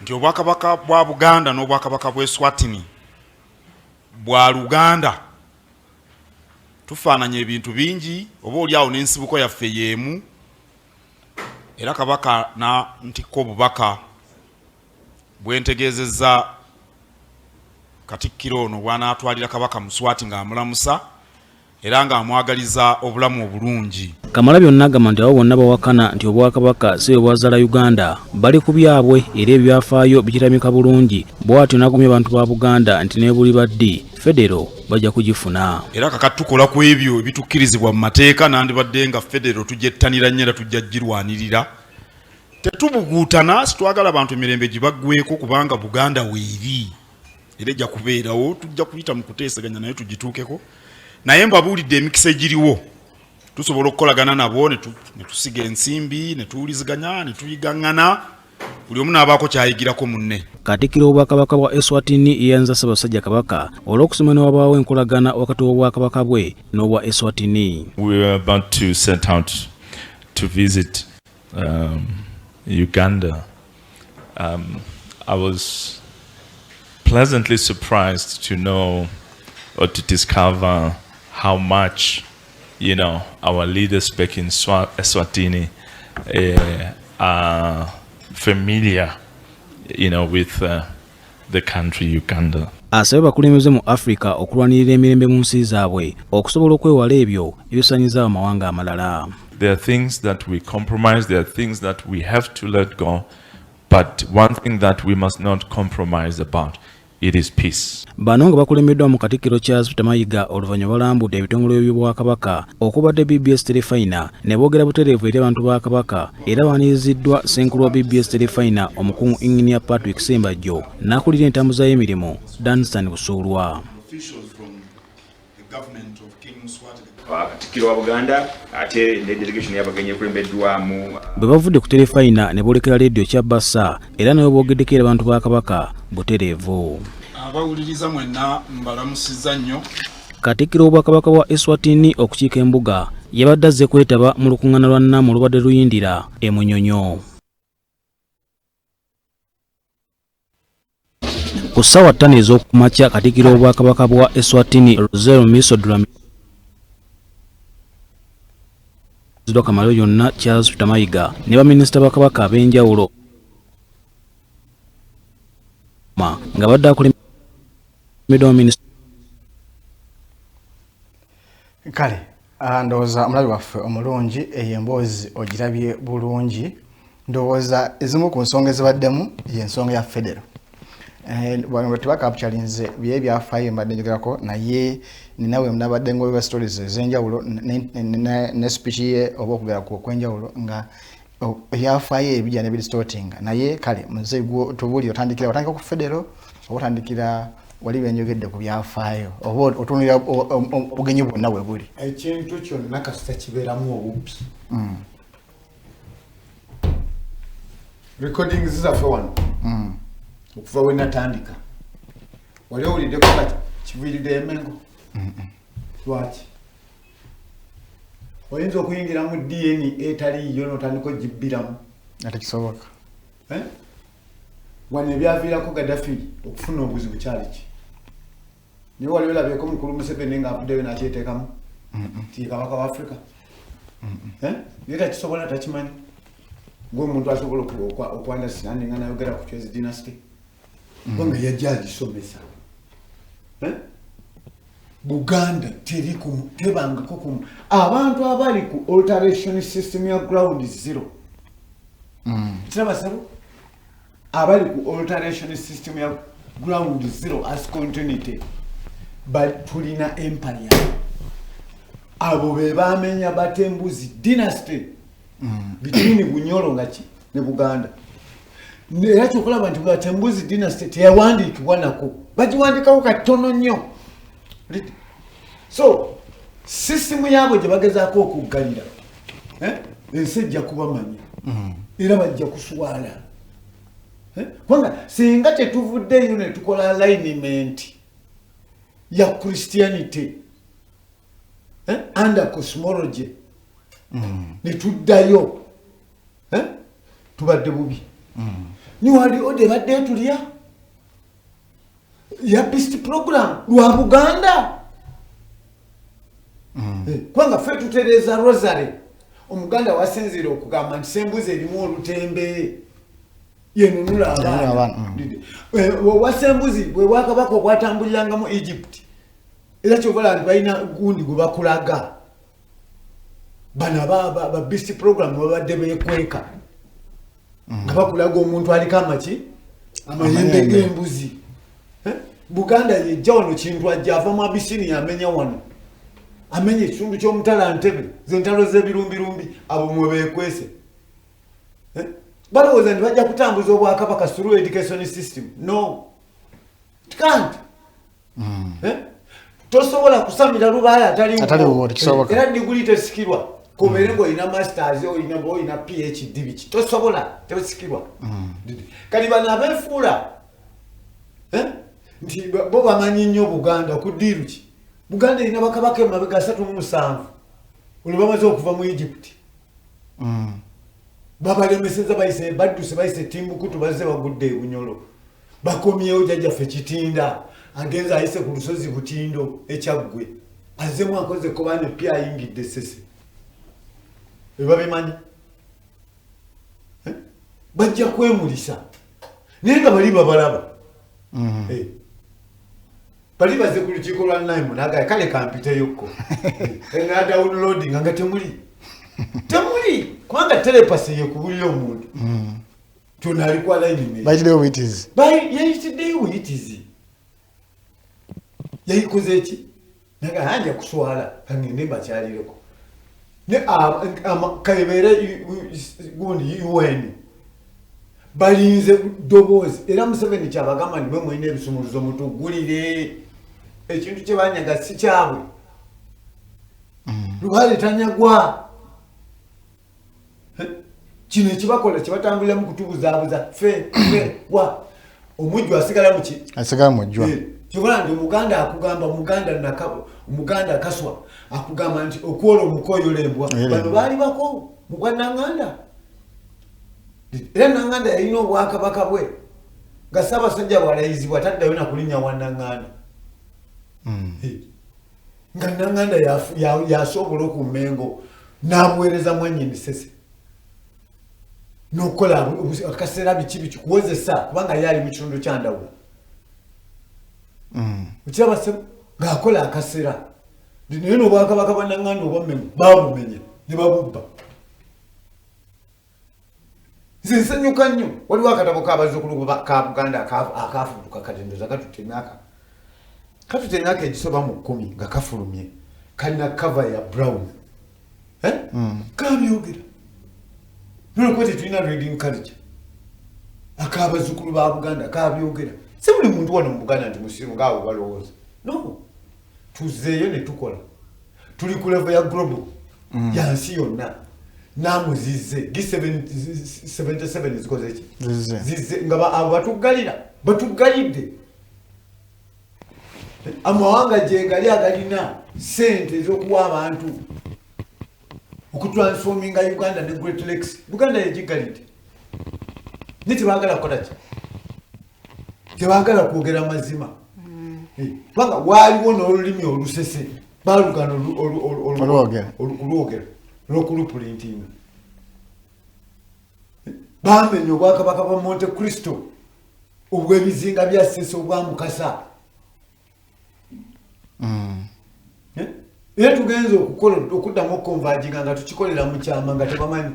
nti Obwakabaka bwa Buganda n'Obwakabaka bw'Eswatini bwa Luganda tufaananya ebintu bingi oba oli awo n'ensibuko yaffe y'emu era Kabaka ntikko obubaka bwentegeezezza Katikkiro ono bw'anaatwalira Kabaka Muswati ng'amulamusa era ng'amwagaliza obulamu obulungi. Kamalabyonna agamba nti abo bonna bawakana nti Obwakabaka si bwe bwazaala Uganda bali ku byabwe era ebyafaayo bikiramika bulungi bw'atyo n'agumya abantu ba Buganda nti ne buli baddi Federo bajja kugifuna. Era kakati tukola ku ebyo ebitukkirizibwa mu mateeka nandibadde nga Federo tujettanira nnyo era tujja girwanirira. Tetubuguutana situwagala abantu emirembe gibaggweko kubanga Buganda weeri era ejja kubeerawo tujja kuyita mu kuteesaganya naye tugituukeko naye mbabuulidde emikisa egiriwo tusobola okukolagana nabo ne tusiga ensimbi ne tuwuliziganya ne tuyigaŋŋana buli omu n'abaako kyayigirako munne. Katikkiro w'Obwakabaka bwa Eswatini yeeyanza Ssaabasajja Kabaka olw'okusoma ne wabaawo enkolagana wakati w'Obwakabaka bwe n'obwa Eswatini. We were about to set out to visit Uganda. I was pleasantly surprised to know or to discover how much, our leaders back in Eswatini familiar, with the country Uganda. Asabye bakulembeze mu Africa okulwanirira emirembe mu nsi zaabwe okusobola okwewala ebyo ebisanyiza amawanga amalala. There are things that we compromise, there are things that we have to let go, but one thing that we must not compromise about, it is peace. Bano nga bakulembeddwa mu Katikkiro Charles Mayiga oluvannyuma balambudde ebitongole by'Obwakabaka okubadde BBS Telefina ne boogera butereevu eri abantu ba Kabaka era baaniriziddwa Ssenkulu wa BBS Telefina Omukungu Engineer Patrick Ssembajjo n'akulira entambuza y'emirimu Danstan Busuulwa. Katikkiro wa Buganda ate ne delegation y'abagenyi ekulembeddwamu bwe bavudde ku Telefina ne boolekera leediyo Kyabassa era nayo boogeddeko eri abantu ba Kabaka butereevu. Abawuliriza mwenna mbalamusizza nnyo. Katikkiro w'Obwakabaka bwa Eswatini okukiika embuga yabadde azze kwetaba mu lukuŋŋaana lwa Nnaamu olubadde luyindira e Munyonyo. Ku ssaawa 5 ez'okumakya Katikkiro w'Obwakabaka bwa Eswatini Rosero Misodra Kamalo yonna Charles Mayiga ne baminisita ba Kabaka ab'enjawulo nga badde akulembeddwa minisita. Kale ndowooza omulabi waffe omulungi eyo emboozi ogirabye bulungi. Ndowooza ezimu ku nsonga ezibaddemu y'ensonga ya federo. Bwe tebakapitalize bye ebyafaayo mbadde njogerako naye ninawe munabadde ng'obiba stories ez'enjawulo ne speech ye oba okugera kw'enjawulo nga ebyafaayo ebijja ne biristootinga naye kale Mzee tubuulire otandikira ku federo oba otandikira wali benjogedde ku byafaayo oba otunulira obugenyi bwonna bwe buli. Ekintu kyonna kasita kibeeramu obubbi. Recording zizaffe wano okuva we natandika wali owuliddeko kati kiviiridde emengo. Lwaki oyinza okuyingira mu DNA etaliiyo n'otandika ogibbiramu ate kisoboka wano ebyaviirako Gaddafi okufuna obuzibu kyali ki naye wali olabyeko mukulu Museveni ng'avuddeyo n'akyeteekamu ti kabaka wa Africa naye takisobola takimanyi ng'omuntu asobola okwandasinandinga nayogera ku Chwezi dynasty kubanga yajja agisomesa. Buganda tebangako kumu abantu abali ku alteration system ya ground zero. Kirabasabo abali ku alteration system ya ground zero as continuity but tulina empire abo be bamenya batembuzi dynasty bitini Bunyoro ngaki ne Buganda era kyokulaba nti batembuzi dynasty teyawandiikibwa nako bagiwandikawo katono nnyo. So system yabo gye bagezaako okuggalira ensi ejja kubamanya era bajja kuswala kubanga singa tetuvuddeyo ne tukola alignment ya Christianity under cosmology ne tuddayo tubadde bubi ni wali ode badde tulya ya peace program lwa Buganda kwanga ffe tutereeza rosary omuganda wasinzira okugamba nti sembuzi erimu olutembe yenunula abaana wasembuzi bwe Bwakabaka obwatambuliranga mu Egypt era kyobola nti balina gundi gwe bakulaga bano ba beast program babadde beekweka nga bakulaga omuntu aliko amaki amayembe g'embuzi. Buganda yejja wano kintu ajja ava mu Abisini amenya wano amenye ekitundu ky'omutala Ntebe zentalo z'ebirumbirumbi abo mwe beekwese balowooza nti bajja kutambuza Obwakabaka through education system. No, it can't. Tosobola kusamira lubaala ataliwo era diguli tesikirwa kobeere ng'olina masters olina PhD biki tosobola tesikirwa. Kati bano abeefuula nti bo bamanyi nnyo Buganda okuddiiru ki Buganda erina bakabaka emabega 37 olwo bamaze okuva mu Egypt babalemeseza bayise badduse bayise Timbuktu bazze bagudde e Bunyoro bakomyewo jjajjaffe Kitinda agenza ayise ku lusozi Butindo ekyaggwe azemu akoze ko bane pya ayingidde sese babimanyi bajja kwemulisa naye nga bali babalaba bali baze ku lukiiko lwa Naimo nagaye kale kampiteyokko nga downloading nga temuli kubanga telepasi yekubulira omuntu kyona ali kwa line yayitiddeyo buyitizi yayikoze eki naga hanja kuswala kangende mbakyalireko ne kabeere gundi UN balinze dobozi era Museveni kyabagamba ni bwe mwine ebisumuluzo mutugulire ekintu kye banyaga si kyabwe lwali tanyagwa kino ekibakola kibatambulira mu kutubuzaabuza fe wa omujju asigala mujjwa kibula ndi Omuganda akugamba Omuganda akaswa akugamba nti okwola omukoyolembwa bano baali bako mu bwannanganda era Nanganda yalina obwakabaka bwe nga Ssaabasajja bwalayizibwa taddayo na kulinnya wannanganda nga Nanganda yasobola okumengo n'amuweereza Manya emisese n'okukola akaseera biki kuwozesa kubanga yali mu kitundu kya Ndawula okiraba ng'akola akaseera naye n'obwakabaka bwa Nanganda obwamengo baabumenya ne babubba nze nsanyuka nnyo waliwo akatabo k'abazzukulu ka Buganda akafuduka katendoza katute emyaka egisoba mu 10 nga kafulumye kalina kava ya brown kabyogera nolwokuba tetulina reading culture ak'abazzukulu ba Buganda kabyogera si buli muntu wano mu Buganda nti musiru ngaawe balowooza no tuzeeyo ne tukola tuli ku level ya global yansi yonna namuzize G77 zikoze ki zize nga abo batugalidde amawanga gyegali agalina sente ez'okuwa abantu okutransforminga Uganda ne Great Lakes Buganda yegigalidde ne tebaagala kukola ki tebaagala kwogera mazima kubanga waaliwo n'olulimi olusese baalugana olwogera n'okulupulintinga baamenya obwakabaka bwa Monte Cristo obw'ebizinga bya Ssese obwa Mukasa era tugenze okuddamu okonvaginga nga tukikolera mu kyama nga tebamanyi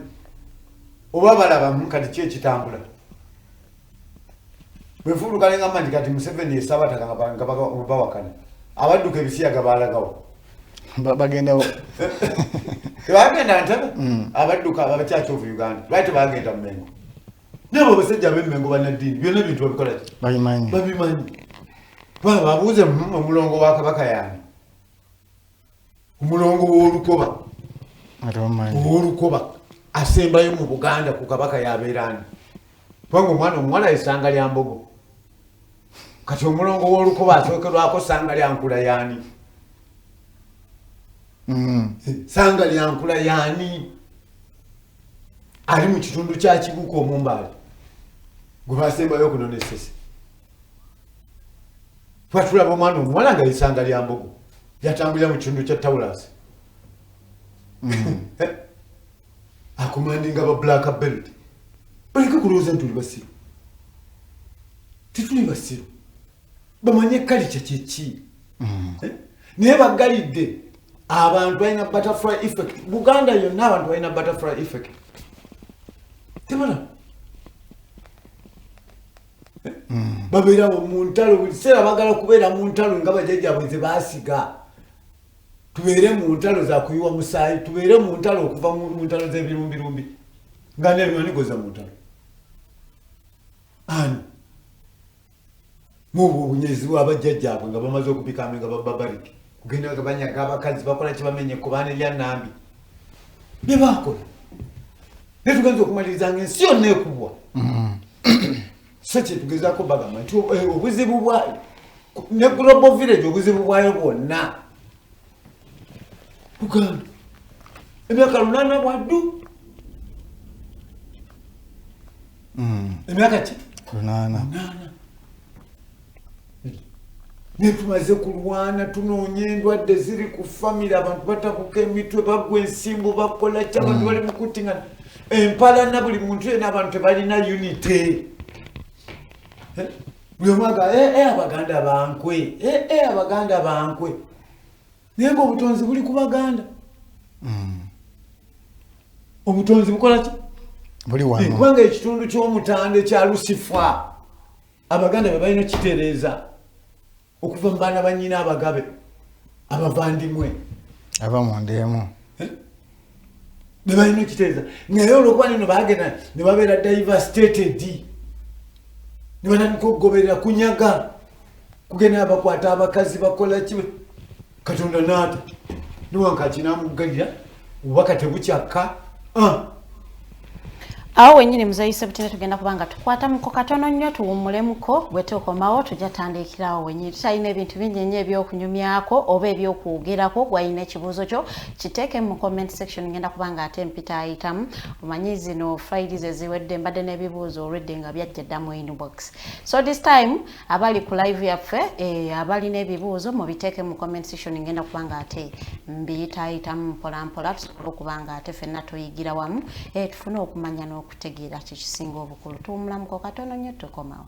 oba balabamu kati ki ekitambula bwefuulukalenga manyi kati Museveni esaabataka nga bawakana abadduka ebisiyaga baalagawo bagendawo tebagenda Ntebe abadduka abakyaki of Uganda lwaki tebagenda mu Mengo nabo abasajja b'emmengo bannaddiini byonna ebintu babikola ki babimanyi babuuze omulongo wa Kabaka yaani omulongo w'olukoba asembayo mu Buganda ku Kabaka yabeerani kubanga omwana omuwala esanga lya Mbogo kati omulongo w'olukoba asookerwako sanga lya Nkula yaani sanga lya Nkula yaani ali mu kitundu kya Kibuko Omumbaali gwe basembayo okunona Ssese twatulaba omwana omuwala nga esanga lya Mbogo yatambulira mu kitundu kya Tawulasi akomandinga ba Black Belt baleke kulowooza nti tuli basiru tituli basiru bamanye kalica kyeki naye bagalidde abantu balina butterfly effect Buganda yonna abantu balina butterfly effect tebala babeerawo mu ntalo buli kiseera bagala kubeera mu ntalo nga bajjajjabwe ze baasiga tubeere mu ntalo za kuyiwa musaayi tubeere mu ntalo okuva mu ntalo z'ebirumbirumbi nga nebimanyigoza mu ntalo ani mubwo obunyezi bw'abajjajjabwe nga bamaze okubikame nga bababalike kugenda nga banyaga abakazi bakola kibamenye ku baana erya Nambi bye bakola naye tugenza okumaliriza ng'ensi yonna ekubwa so kyetugezaako bagamba nti obuzibu bwa ne global village obuzibu bwayo bwonna Buganda emyaka 8 bwaddu emyaka ki 8 netumaze kulwana tunoonya endwadde ziri ku famire abantu batakuka emitwe bagwa ensimbu bakola ki abantu bali mukutingana empalana buli muntu yena abantu tebalina unity buli omwaga abaganda bankwe abaganda bankwe naye nga obutonzi buli ku baganda obutonzi bukola ki buli wano kubanga ekitundu ky'omutanda ekya lusifa abaganda be balina kitereeza okuva mu baana bannyina abagabe abavandimwe abamundemu be balina kitereeza naye olwokuba nino bagenda ne babeera devastated ne banatandika okugoberera kunyaga kugenda bakwata abakazi bakola kibe katonda naata niwankaki namugalira obubaka tebukyakka awo wenyini Mzee Ssebutinde tugenda kubanga tukwata muko katono nnyo tuwummulemuko bwe tukomawo tujja tandikirawo wenyini tutalina ebintu bingi nnyo ebyokunyumyako oba ebyokwogerako gwalina ekibuuzo kyo kiteeke mu comment section ngenda kubanga ate mpita ayitamu omanyi zino Fridays eziwedde mbadde n'ebibuuzo olwedde nga byajja dda mu inbox so this time abali ku live yaffe abalina ebibuuzo mubiteeke mu comment section ngenda kubanga ate mbiyitaayitamu mpolampola tusobole okubanga ate ffenna tuyigira wamu tufune okumanya okutegeera kikisinga obukulu tuwummulamuko katono nnyo tukomawo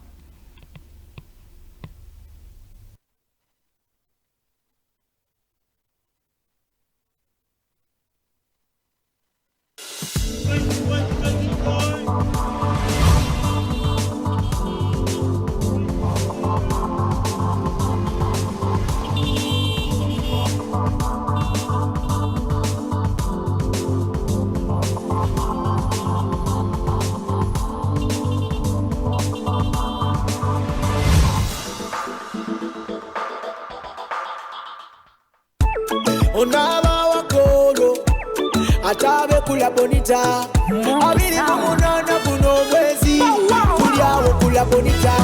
Onaba wakolo atabe kula bonita abiri kumunana kuno mwezi tuliawo kula bonita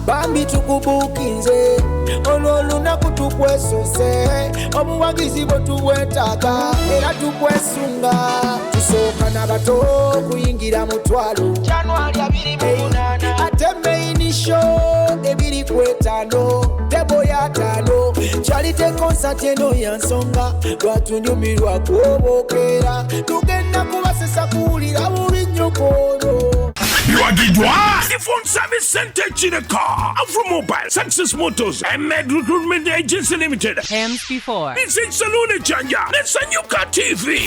bambi tukubukinze ololuna kutukwesose obuwagizi botuwetaka era tukwesunga tusoka nabato kuyingira mutwalo January 28 ate main show ebiri kwetano tebo ya tano charite concert eno yansonga lwatunyumirwa kubokera tugenda kubasesa kuwulira bubi nnyo kono Yuagidwa! The phone service center Chinaka, Afro Mobile, Success Motors, and Med Recruitment Agency Limited. Hams before. This is Salone Chanja. Let's Sanyuka TV.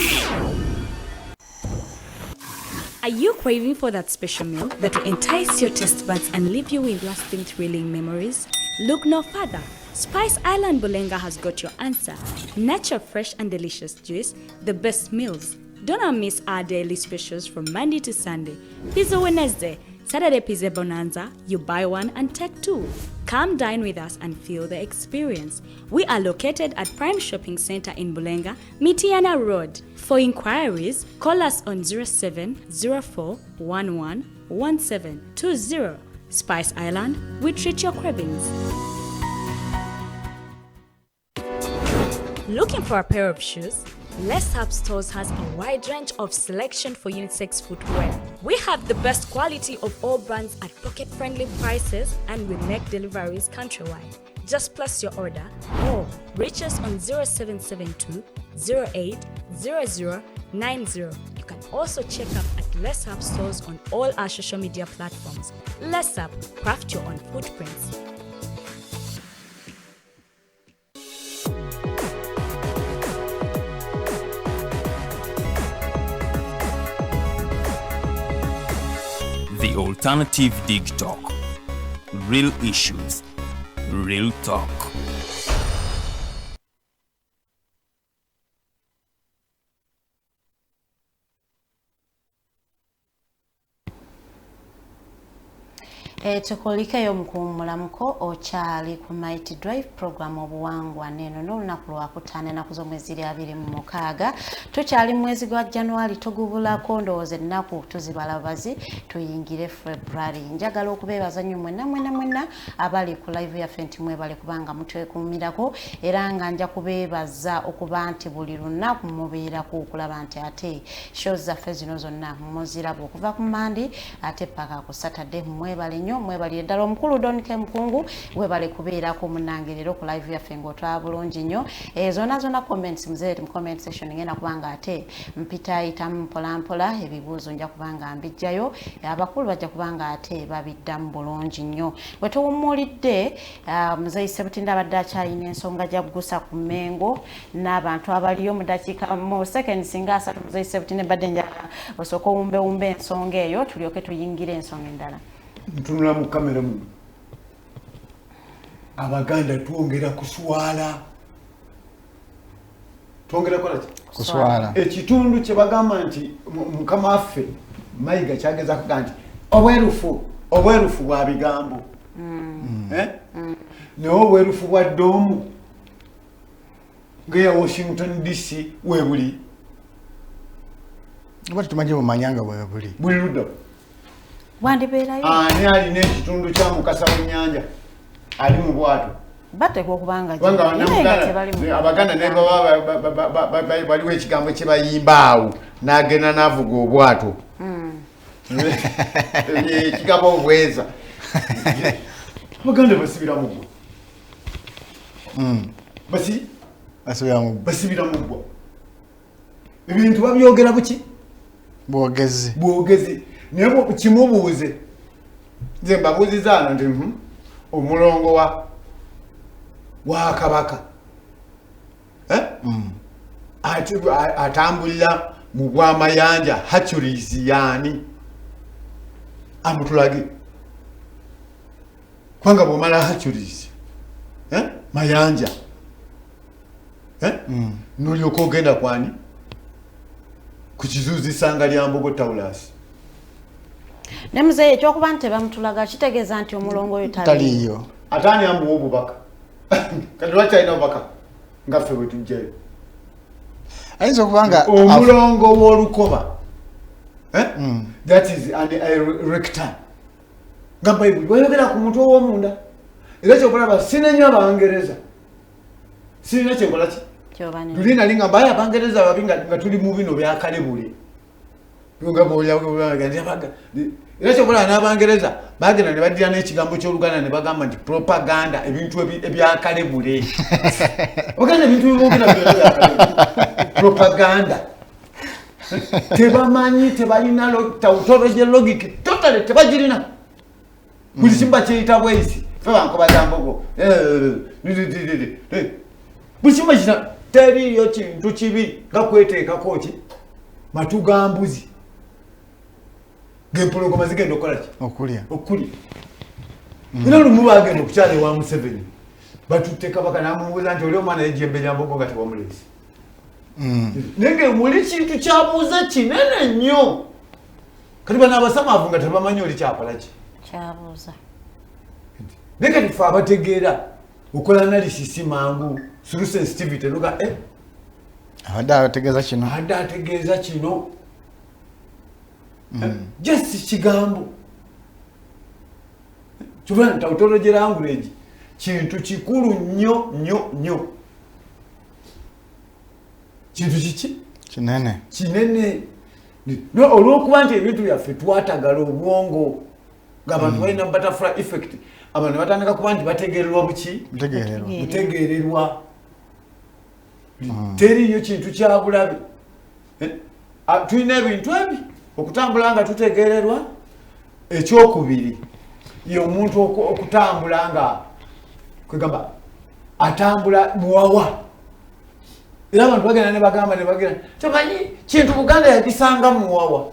Are you craving for that special meal that will entice your taste buds and leave you with lasting thrilling memories? Look no further. Spice Island Bulenga has got your answer. Natural, fresh and delicious juice, the best meals. Don't miss our daily specials from Monday to Sunday. Pizza Wednesday, Saturday Pizza Bonanza, you buy one and take two. Come dine with us and feel the experience. We are located at Prime Shopping Center in Bulenga, Mitiana Road. For inquiries, call us on 0704111720. Spice Island, we treat your cravings. Looking for a pair of shoes? Les Hub Stores has a wide range of selection for unisex footwear. We have the best quality of all brands at pocket-friendly prices and we make deliveries countrywide. Just place your order or reach us on 0772 080090. You can also check up at Les Hub Stores on all our social media platforms. Les Hub, craft your own footprints. The Alternative Dig Talk. Real issues, real talk. Tukolikeyo mukuwummulamuko okyali ku Mighty Drive program obuwangwa neno n'olunaku lwakutaano enaku z'omwezi 26 tukyali mu mwezi gwa January tugubulako ndowooza ennaku tuzibala bazi tuyingire February. Njagala okubeebaza nnyo mwenna abali ku live yaffe nti mwebale kubanga mutwekuumirako era nga nja kubeebaza okuba nti buli lunaku mubeerako okulaba nti ate shows zaffe zino zonna muziraba okuva ku Monday ate paka ku Saturday mwebale nnyo nnyo mwebali ddala omukulu Don Kempungu webale kubeera ku munangerero ku live yaffe ng'otwala bulungi nnyo zona comments Mzee mu comment section ngenda kubanga ate mpita itamu mpolampola ebibuuzo nja kubanga mbijjayo abakulu bajja kubanga ate babiddamu bulungi nnyo bwe tuwummulidde Mzee Ssebutinde abadde akyalina ensonga gyaggusa ku Mengo n'abantu abaliyo mu dakiika mu seconds singa 3 Mzee Ssebutinde badde njagala osooka owumbe ensonga eyo tulyoke tuyingire ensonga endala ntunula mu kamera muno Abaganda twongera kuswala kuswala ekitundu kye bagamba nti mukama waffe Mayiga kyageza kuga nti obwerufu bwa bigambo naye obwerufu bwa ddoomu ngeya Washington DC webuli oba tumanyi bumanyanga webuli buli ludda wandibeerayo ani alina ekitundu kya Mukasa w'ennyanja ali mu bwato batekwa okubanga Abaganda ne baliwo ekigambo kye bayimba awo n'agenda n'avuga obwato ekigambo obweza Abaganda basibira mu ggwa basibira mu ggwa ebintu babyogera buki bwogezi naye kimubuuze nze mbabuuziza nti omulongo wa kabaka atambulira mu bwamayanja hatcheries yaani amutulage kwanga bwomala hatcheries mayanja nolyoka ogenda kwani ku kizuuzi ssanga lya Mbogo Taulasi ne Mzee ekyokuba nti bamutulaga kitegeeza nti omulongo oyo taliyo ataani amuwa obubaka kati lwaki alina obubaka nga ffe bwe tujjayo ayinza okubanga omulongo w'olukoba that is a rector nga bayibuli bayogera ku mutwe w'omunda era kyokulaba sinenyo Abangereza sirina kyenkola ki tuli nali nga mbaye Abangereza babi nga tuli mu bino byakale buli era kyokulaba n'Abangereza bagenda ne baddira n'ekigambo ky'Oluganda ne bagamba nti propaganda ebintu ebyakale bule ogenda ebintu by'Oluganda propaganda tebamanyi tebalina tautology logic totally tebagirina buli kimu bakyeyita bweyisi fe bankoba za Mbogo buli kimu bakina teriyo kintu kibi nga kweteekako ki matu ga mbuzi ng'empologoma zigenda okukola ki okulya era olumu bagenda okukyala ewa Museveni batutte kabaka n'amubuuza nti oli omwana yejjembe lya Mbogo nga tewamulesi naye muli kintu kyabuuza kinene nnyo kati bano abasamavu nga tebamanyi oli kyakola ki kyabuuza naye kati ffe abategeera okola analysis mangu through sensitivity noga abadde ategeeza kino just kigambo kyobula nti tautology language kintu kikulu nnyo kintu kiki kinene olw'okuba nti ebintu byaffe twatagala obwongo ng'abantu balina butterfly effect abantu batandika kuba nti bategererwa buki butegererwa teriyo kintu kya bulabe tulina ebintu ebi okutambula nga tutegererwa ekyokubiri ye omuntu okutambula nga kwegamba atambula muwawa era abantu bagenda ne bagamba tomanyi kintu Buganda yakisanga muwawa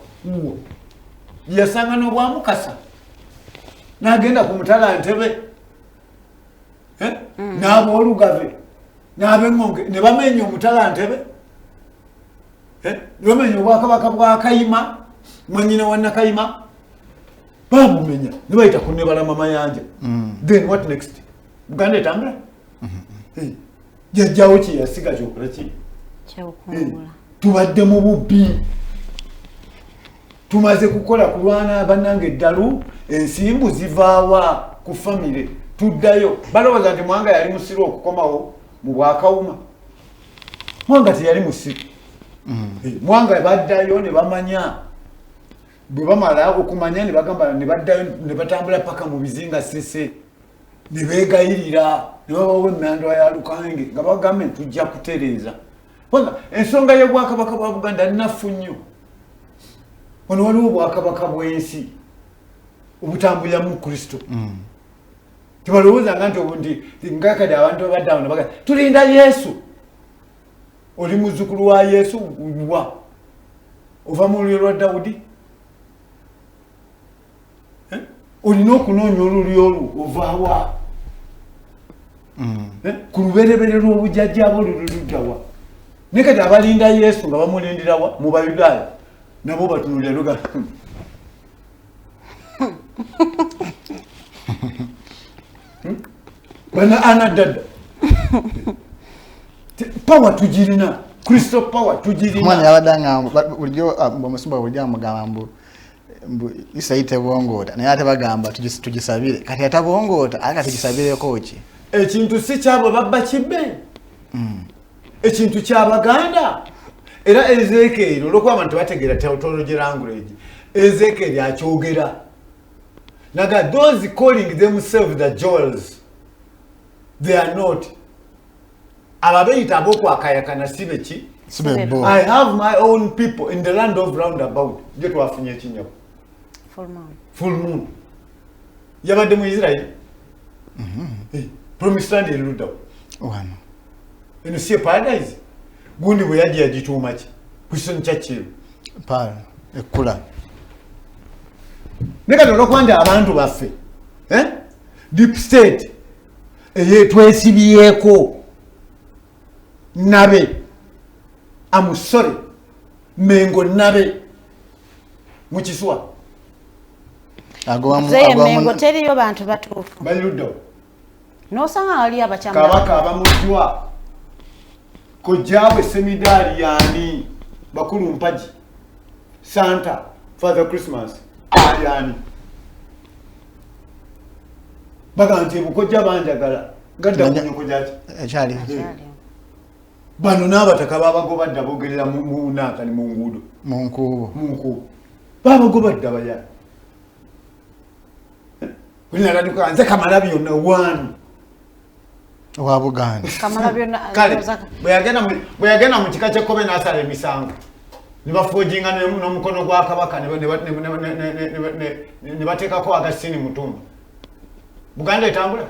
yasanga n'obwa Mukasa n'agenda ku Mutala Ntebe n'aboolugave n'ab'Engonge ne bamenya Omutala Ntebe ne bamenya obwakabaka bwa Kayima mwanyina wa Nakayima bamumenya ne bayita ku Nebalama Mayanja then what next Buganda etambula jajjawo ki yasiga kyokola ki tubadde mu bubbi tumaze kukola kulwana bannange eddalu ensimbu zivaawa ku famire tuddayo balowooza nti Mwanga yali musiru okukomawo mu Bwakawuma Mwanga teyali musiru Mwanga baddayo ne bamanya bwe bamala okumanya ne bagamba ne baddayo ne batambula paka mu bizinga sese ne beegayirira ne babawo emmandwa ya Lukange nga bagambe tujja kutereeza. Wanga ensonga y'Obwakabaka bwa Buganda nnafu nnyo. Wano waliwo Obwakabaka bw'ensi obutambulira mu Kristo. Tebalowooza nga nti ngakati abantu babaddawo ne bagamba tulinda Yesu. Oli muzzukulu wa Yesu wa ova mu lulyo lwa Dawudi. Olina okunoonya olulyo olwo ovaawa. Ku lubereberye lw'obujjajjaabo luluddawa. Naye kati abalinda Yesu nga bamulindirawa mu Bayudaaya nabo batunulira luga. Bana anadada. Power tujirina. Kristo power tujirina. Mwana yabadanga bulijjo bamusumba bulijjo amugamba mbu isaite bwongoota naye ate bagamba tugisabire kati atabwongoota aka tugisabireko ki ekintu si kyabo babba kibbe ekintu ky'Abaganda era Ezekiel olwokuba abantu bategeera theology language Ezekiel akyogera naga those calling themselves the Joels they are not ababeyita abokwakayakana sibeki I have my own people in the land of roundabout je twafunye ekinyabo full moon yabadde mu Israel promised land eluddawo wano eno si paradise gundi bwe yaji yagituuma ki ku kisoni kya Kiru pala ekkula nekati olwokwanja abantu baffe deep state twesibyeko nabe amusore mengo nabe mu kiswa mengo teriyo bantu batuufu baluddawo n'osanga wali abakyama kabaka abamujjwa kojjaawe semidaali yani bakulu mpaji Santa Father Christmas yani baga nti bukojja banjagala gadda kunyoko jaki ekyali bano n'abataka babagobadda bogerera mu naaka ne mu nguudo mu nkuubo babagobadda baya kulinaladduka nze Kamalabyonna wani owa Buganda kale bwe yagenda mu kika ky'ekkobe n'asala emisango ne bafoojinga n'omukono gwa kabaka ne bateekako Augustine Mutumba Buganda etambula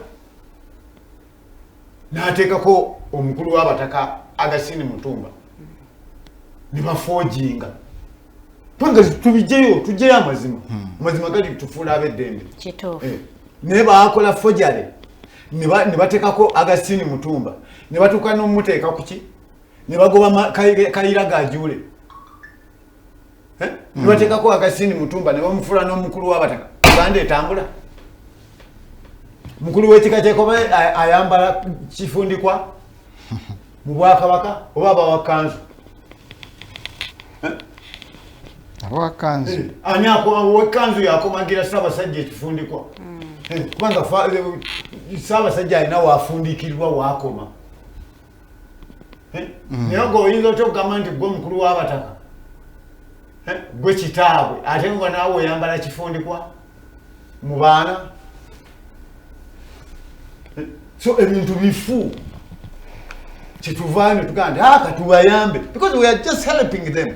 n'ateekako omukulu w'abataka Augustine Mutumba ne bafoojinga twanga tubijjeyo tujjeyo amazima gali tufuula ab'eddembe naye baakola fojale ne bateekako Augustine Mutumba ne batuuka n'omuteeka ku ki ne bagoba Kayira Gajuule ne bateekako Augustine Mutumba ne bamufuula n'omukulu w'abataka Uganda etambula mukulu w'ekika ky'ekkobe ayambala kifundikwa mu Bwakabaka oba abawakanzu abawakanzu ani awakanzu yakomagira Ssaabasajja ekifundikwa kubanga Ssaabasajja alina waafundikirirwa waakoma naye ng'oyinza otya okugamba nti gwe mukulu w'abataka gwe kitaabwe ate nga naawe oyambala kifundikwa mu baana so ebintu bifu kituvaayo tugamba katubayambe because we are just helping them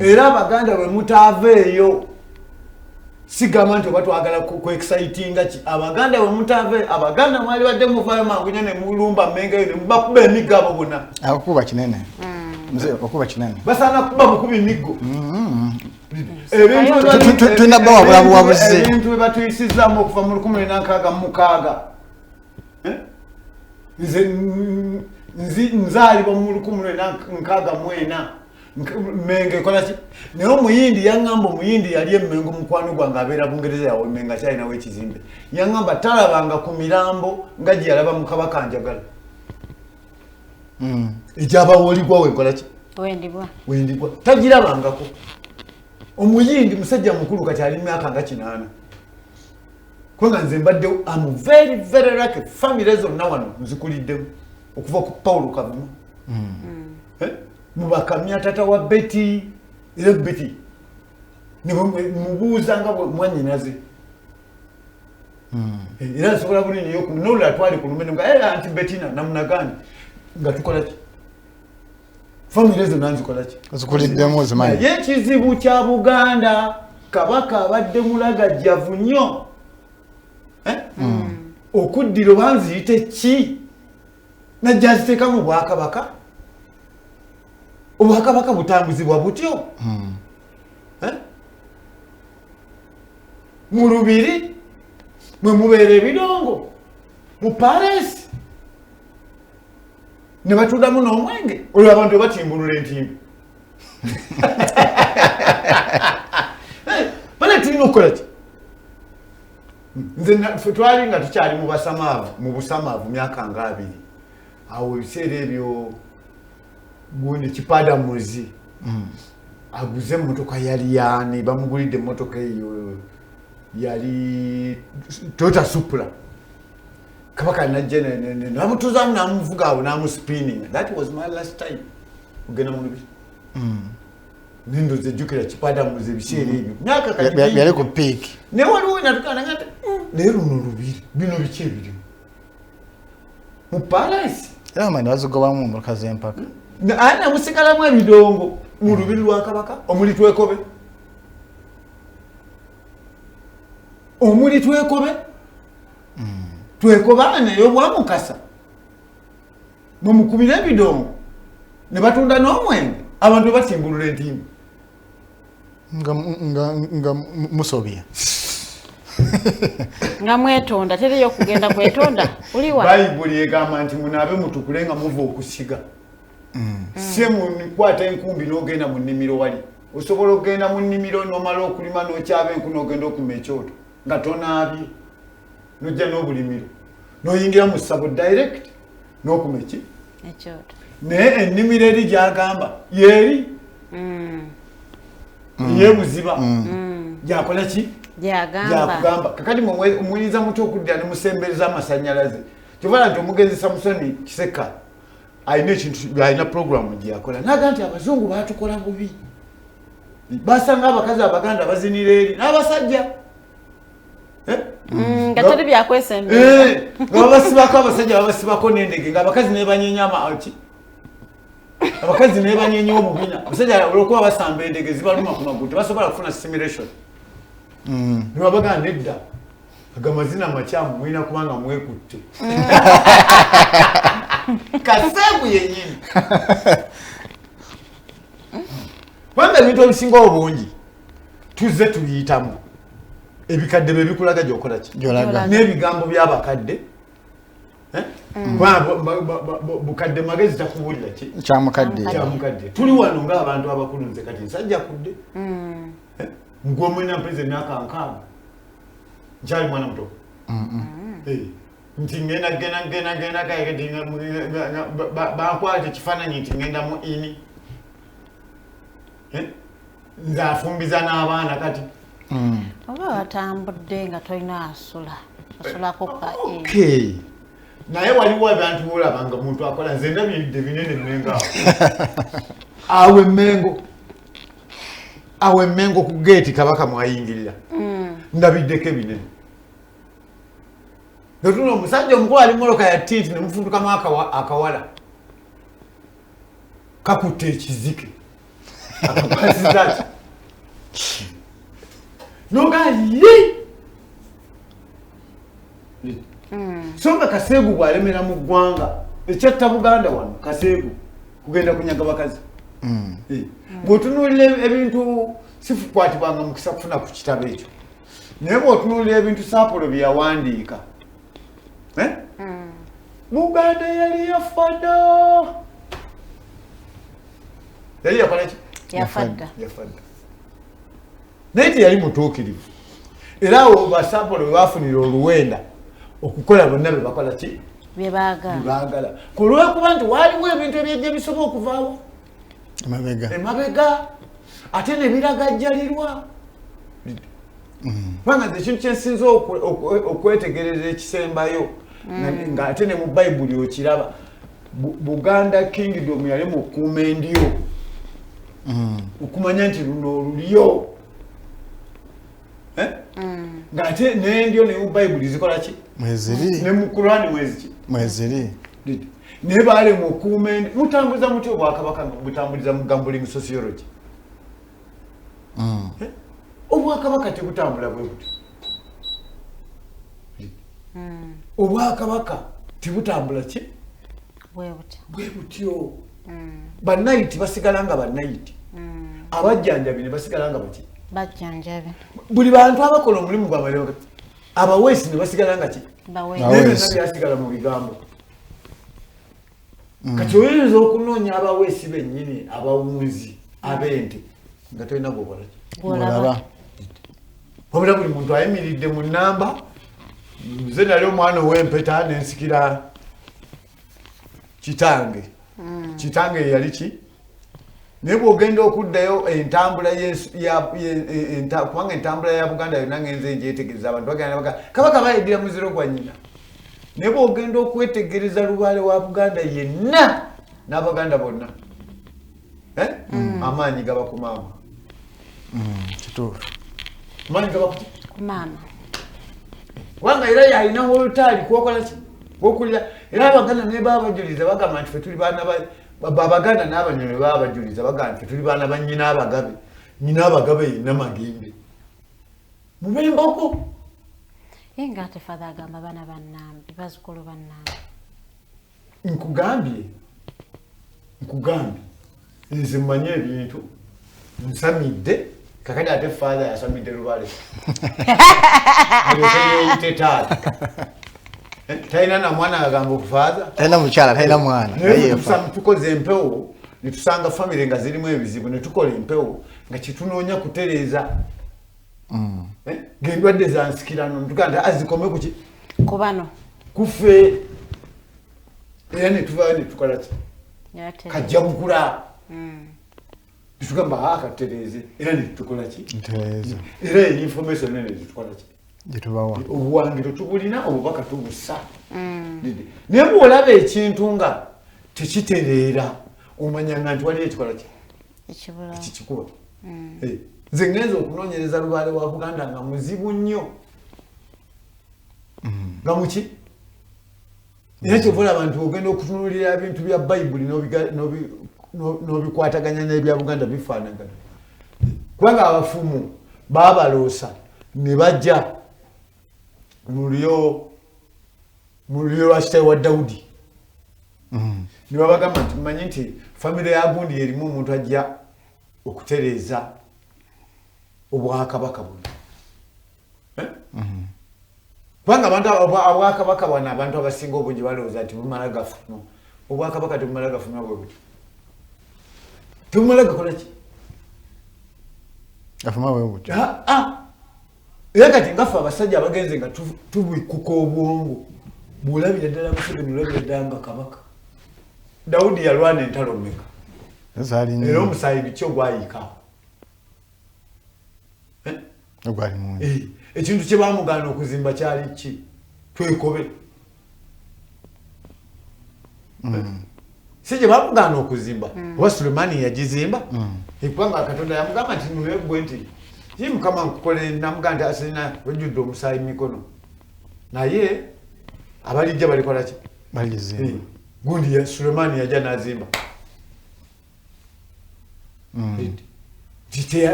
era Abaganda bwe mutaaveeyo sigamba nti oba twagala ku-excitinga ki Abaganda bwe mutaave Abaganda mwali badde muvaayo mangu nnyo ne mulumba mmengeyo ne mubakuba emiggo abo bonna okuba kinene Mzee okuba kinene basaana kuba mukuba emiggo tulina bbawa bulabu wabuze ebintu bye batuyisizaamu okuva mu 1966 nzaalibwa mu 1964 Menge kola ki naye omuyindi yaŋŋamba omuyindi yali emmengo mukwano gwange abeera Bungereza yawe emmenga kyalinawo ekizimbe yaŋŋamba talabanga ku mirambo nga gye yalaba mu Kabaka Njagala ekyabawoligwa wenkola ki wendibwa tagirabangako omuyindi musajja mukulu kati ali myaka nga 8 kubanga nze mbaddewo am very very lucky family zonna wano nzikuliddemu okuva ku Paulo Kavumu mu bakamya tata wa Betty era biti ne mubuuza nga mwannyinaze era nsobola bulini yokunola atwale ku lumene nga anti betina namuna gani nga tukola ki family zo nanzikola ki ozikuliddemu ozimanyi yekizibu kya Buganda kabaka abadde mulagajjavu nnyo okuddira banziyite ki najja ziteeka mu bwakabaka obwakabaka butambuzibwa butyo mu lubiri mwe mubeera ebidongo mu Paris ne batuddamu n'omwenge olwo abantu batimbulula entimbe bale tulina okukola ki nze twali nga tukyali mu busamaavu myaka nga 2 awo ebiseera ebyo gundi kipada muzi aguze emmotoka yali yaani bamugulidde emmotoka eyo yali Toyota Supra kabaka najja namutuzamu namuvuga awo namuspinning. That was my last time kugenda mu lubiri nindo zejjukira kipada muzi ebiseera ebyo myaka kati byali ku peak ne waliwo natukana ngate leero no lubiri bino biki ebirimu mu Paris era mani bazigobamu mu kazempaka ana musigalamu ebidongo mu lubiri lwa kabaka omuli twekobe twekobane yobwa mukasa mumukubira ebidongo ne batunda n'omwenge abantu basimbulula entimbe nga musobya nga mwetonda teriyo kugenda kwetonda uliwa Bayibuli egamba nti munabe mutukule nga muva okusiga se mukwata enkumbi n'ogenda mu nnimiro wali osobola okugenda mu nnimiro n'omala okulima n'okyaba enku n'ogenda okuma ekyoto nga tonaabye n'ojja n'obulimiro n'oyingira mu ssabo direct n'okuma eki ekyoto naye ennimiro eri gyagamba yeeri yebuziba gyakola ki gyakugamba kakati mumuyinza mutya okudda ne musembereza amasannyalaze kyovala nti omugenzi Samusoni Kiseka alina ekintu alina programu gyakola naga nti abazungu batukola bubi basanga abakazi Abaganda bazinira eri n'abasajja nga teri byakwesembera nga babasibako abasajja babasibako n'endege nga abakazi nebanyenya amaki abakazi nebanyenya obubina abasajja olwokuba basamba endege zibaluma ku magulu tebasobola kufuna simulation nibabaga nedda agamazina makyamu mwina kubanga mwekutte kasebu yenyini bambe ebintu ebisinga obungi tuzze tuyitamu ebikadde bebikulaga gyokola ki n'ebigambo by'abakadde bukadde magezi takubulira ki kyamukadde tuli wano ng'abantu abakulu nze kati nsajja kudde ng'omwena mpeze emyaka 6 nkyali mwana muto nti ngenda bankwate ekifaananyi nti ngenda mu ini nze afumbiza n'abaana kati oba watambudde nga tolina asulako ka naye waliwo abantu bolabanga muntu akola nze ndabidde binene Mengo awo Mengo ku geeti kabaka mwayingirira ndabiddeko ebinene ntuno omusajja omukulu ali moloka ya titi nemufundukamu akawala kakutte ekizike akakwasizaki nogayi songa Kasegu bwalemera mu ggwanga ekyatta Buganda wano Kasegu kugenda kunyaga bakazi bw'otunuulira ebintu sifukwatibwanga mukisa kufuna ku kitabo ekyo naye bw'otunuulira ebintu Saapolo bye yawandiika Buganda yali yafadda yali yakola ki yafadda naye teyali mutuukirivu era awo Basaapolo bwe bafunira oluwenda okukola bonna bebakola ki bebaagala ku lwekuba nti waaliwo ebintu ebyejja bisobola okuvaawo emabega ate ne biragajjalirwa kubanga nze ekintu kyensinza okwetegereza ekisembayo nga ate ne mu Bayibuli okiraba Buganda Kingdom yali mu kuuma endyo okumanya nti luno oluliyo ng'ate n'endyo ne mu bayibuli zikola ki mweziri ne mu Kurani mwezi ki mweziri naye baalemu okuuma mutambuliza muti obwakabaka nga mutambuliza mu gambling sociology obwakabaka tebutambula bwe buti obwakabaka tebutambula ki bwe butyo bannayiti basigala nga bannayiti abajjanjabi ne basigala nga baki bajjanjabi buli bantu abakola omulimu gw'amaliro abaweesi ne basigala nga ki naye byonna byasigala mu bigambo kati oyinza okunoonya abaweesi bennyini abawunzi ab'ente nga tolina gwokola gwolaba wabula buli muntu ayimiridde mu nnamba nze nali omwana ow'empeta nensikira kitange kitange yali ki naye bw'ogenda okuddayo entambula kubanga entambula ya Buganda yonna ngenze njetegereza abantu bagenda baga kabaka bayiddira muziro gwa nnyina naye bw'ogenda okwetegereza lubaale wa Buganda yenna n'Abaganda bonna amaanyi gaba ku maama kituufu amaanyi gaba ku maama kubanga era yalina olutaali kwokola ki kwokulira era Abaganda naye babajuliza bagamba nti ffe tuli baana Abaganda n'Abanyoro babajuliza bagamba nti tuli baana ba nnyina abagabe nnyina abagabe yenna magimbe mubemboko nga ate father agamba baana bannambi bazzukulu bannambi nkugambye nze mmanyi ebintu nsamidde kakati ate father yasamidde lubale alioteyeitetaali talina na mwana agamba okufather talina mukyala talina mwana tukoze empewo netusanga famire nga zirimu ebizibu netukola empewo nga kyetunoonya kutereeza ng'endwadde zansikirano netugamba azikome kuki kubano kufe era netuvayo netukola ki kajja bukula netugamba katereeze era netukola ki era information ene netukola ki gyetubawa obuwangiro tubulina obubaka tubusa naye bw'olaba ekintu nga tekitereera omanyanga nti waliyo ekikola ki ekikikuba nze ngenza okunoonyereza lubaale wa Buganda nga muzibu nnyo nga muki era kyova abantu ogenda okutunuulira ebintu bya bayibuli n'obikwataganya n'ebya Buganda bifaanagana kubanga abafumu baabaloosa ne bajja mu lulyo lwa kitaawe wa Dawudi ne babagamba nti mumanyi nti famire ya gundi yerimu omuntu ajja okutereeza obwakabaka buno kubanga abantu obwakabaka bwana abantu abasinga obungi balowooza nti bumala gafunwa obwakabaka tebumala gafunwa bwe buti tebumala gakola ki gafuma bwe buti era kati ngaffe abasajja abagenze nga tubikuka obwongo bw'olabira ddala Museveni olabira ddala nga kabaka Dawudi yalwana entalo mmeka era omusaayi biki ogwayiikaawo ogwali mungi ekintu kye baamugaana okuzimba kyali ki twekobe si gye baamugaana okuzimba oba Sulemaani yagizimba kubanga Katonda yamugamba nti nuwegwe nti ye Mukama nkukole namugaa nti asilina wejjudde omusaayi mikono naye abalijja balikola ki balizimba gundi ya Sulemaani yajja n'azimba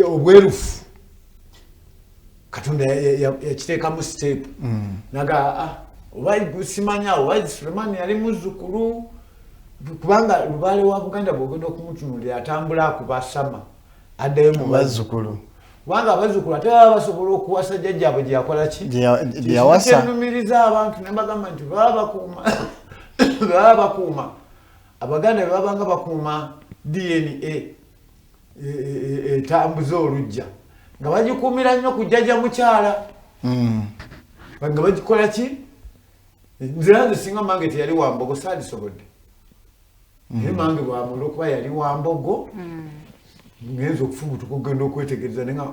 obwerufu Katonda yakiteekamu siteepu naga oba simanya oba Sulemaani yali muzzukulu kubanga lubaale wa Buganda bw'ogenda okumutunuulira atambula akubasama addayo mu bazzukulu kubanga abazzukulu ate baba basobola okuwasa jjajjaabwe gye yakola ki gye yawasa kyenumiriza abantu ne bagamba nti baba bakuuma Abaganda babanga bakuuma DNA etambuza olujja nga bagikuumira nnyo ku jjajja mukyala nga bagikola ki nze nanze singa mange teyali Wambogo saalisobodde naye mange bwamula okuba yali Wambogo ngenza okufubutuka okugenda okwetegereza naye nga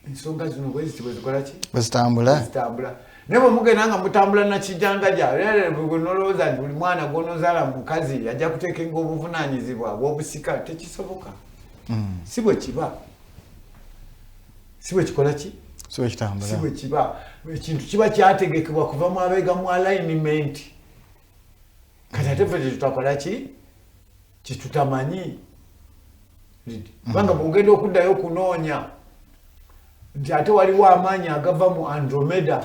ensonga zino bweziti bwezikola ki bwezitambula Nebo mugenda nga mutambula na kijangajja lele bugonoloza buli mwana gonozaala mukazi yajja kutekenga obuvunaanyizibwa bw'obusika tekisoboka. Sibwe kiba. Sibwe kikola ki? Sibwe kitambula. Sibwe kiba. Ekintu kiba kyategekebwa kuva mu abega mu alignment. Kati ate ffe tutakola ki? Kitutamanyi. Banga bugenda okuddayo kunoonya. Nti ate waliwo amaanyi agava mu Andromeda.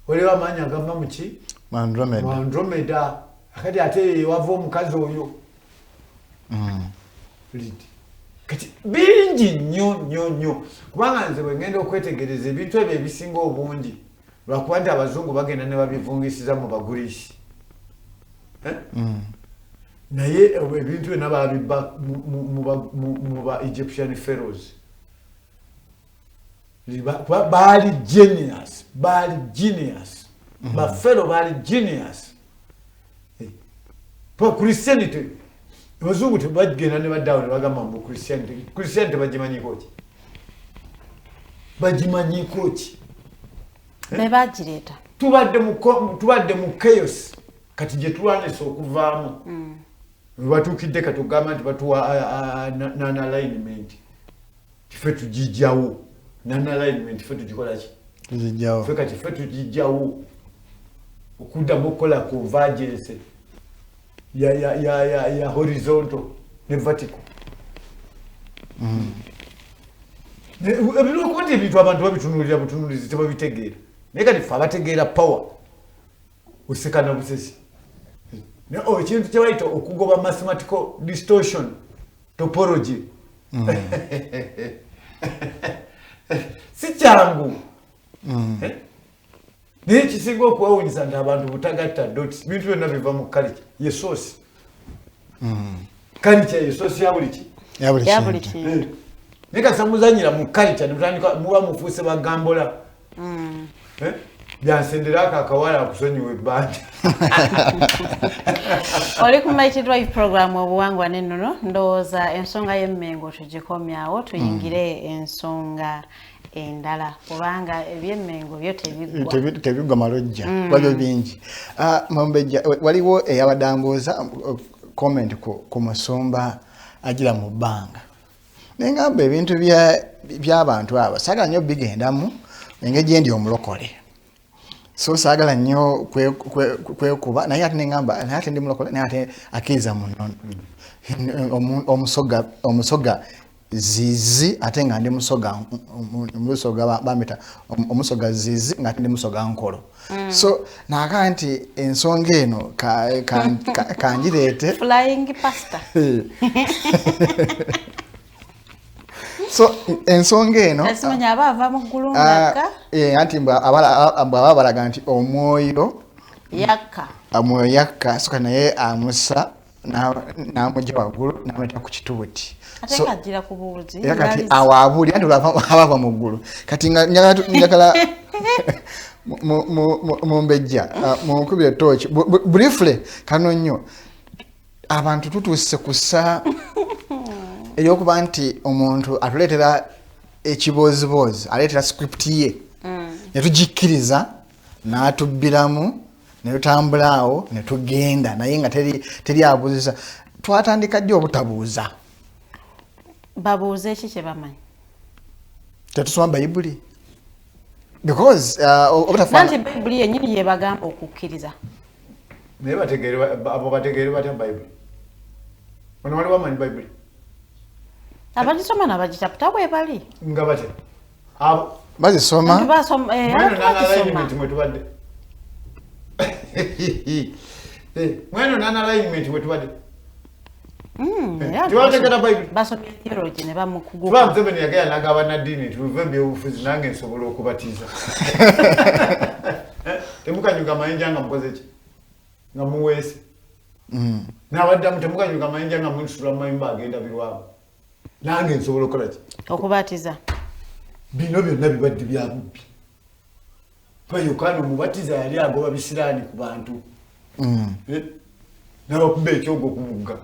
Waliwo amaanyi agava mu ki? Mu Andromeda. Mu Andromeda. Akati ate wava omukazi oyo. Kati bingi nnyo. Kubanga nze bwe ngenda okwetegereza ebintu ebyo ebisinga obungi lwakuba nti abazungu bagenda ne babivungisiza mu bagulisi. Naye ebintu byonna babibba mu ba Egyptian pharaohs. Baali genius. Bafero baali genius. Christianity abazungu tebagenda ne baddawo ne bagamba mu Christianity bagimanyiko ki? Bagimanyiko ki? Bebagireeta. Tubadde mu chaos kati gye tulwanisa okuvaamu. Batuukidde katugamba nti batuwa non-alignment. Ffe tugijjawo. Non-alignment ffe tugikola ki? Tugijjawo. Ffe kati ffe tugijjawo. Okuddamu okukola convergence ya horizontal ne vertical. Ebintu nti ebintu abantu babitunuulira butunuulizi tebabitegeera. Naye kati ffe abategeera power osekana busesi. Ekintu kye bayita okugoba mathematical distortion topology. Si kyangu. Naye kisinga okuwawunyisa nti abantu butagatta dots bintu byonna biva mu culture ye source. Culture ye source ya buli ki? Ya buli kintu. Naye kasa muzanyira mu culture ne mutandika muba mufuuse bagambola. Byansendera akawala akusonyiwa ebbanja. Oli ku Mighty Drive program obuwangwa n'ennono ndowooza ensonga y'emmengo tugikomyawo tuyingire ensonga endala kubanga ebyemmengo byo tebigwa malojja waliwo bingi. Omumbejja waliwo eyabadambuuza comment ku musumba agira mu bbanga nengamba ebintu by'abantu abo saagala nnyo bigendamu engeri gye ndi omulokole so saagala nnyo kwekuba naye ate nengamba naye ate ndi mulokole naye ate akkiriza muno omusoga zizi ate nga ndi musoga bamita omusoga zizi nga ate ndi musoga nkolo. So naga nti ensonga eno kangireete flying pasta. So ensonga eno asimanya abava mu ggulu ngaka anti ababa balaga nti omwoyo yakka soka naye amusa n'amugya waggulu n'ameta ku kituuti. Ate ng'ajjira ku buuzi kati awo abuuli anti abava mu ggulu kati njagala Omumbejja mukubire torch briefly kano nnyo abantu tutuuse kussa eyokuba nti omuntu atuleetera ekiboozibozi aleetera script ye netugikkiriza n'atubbiramu ne tutambula awo ne tugenda naye nga teri abuuziza twatandika ddi obutabuuza babuuze ki kye bamanyi tetusoma bayibuli because nanti bayibuli yennyini yebagamba okukkiriza naye abo bategeere batya bayibuli bano wali bamanyi bayibuli abagisoma n'abagitaputa bwe bali nga batya bazisoma mwetubadde mweno nana-alignment mwetubadde tibategera bayibuli basomye theology ne bamukuguka kuba Museveni yagaya nagaba naddiini tuve ebyobufuzi nange nsobola okubatiza temukanyuka mayinja nga mukoze ki nga muweese n'abaddamu temukanyuka mayinja nga munsula mumayumba agenda birwabo nange nsobola okukola ki okubatiza bino byonna bibadde bya bubbi Yokaana omubatiza yali agoba bisiraani ku bantu n'abakuba ekyogo ku mugga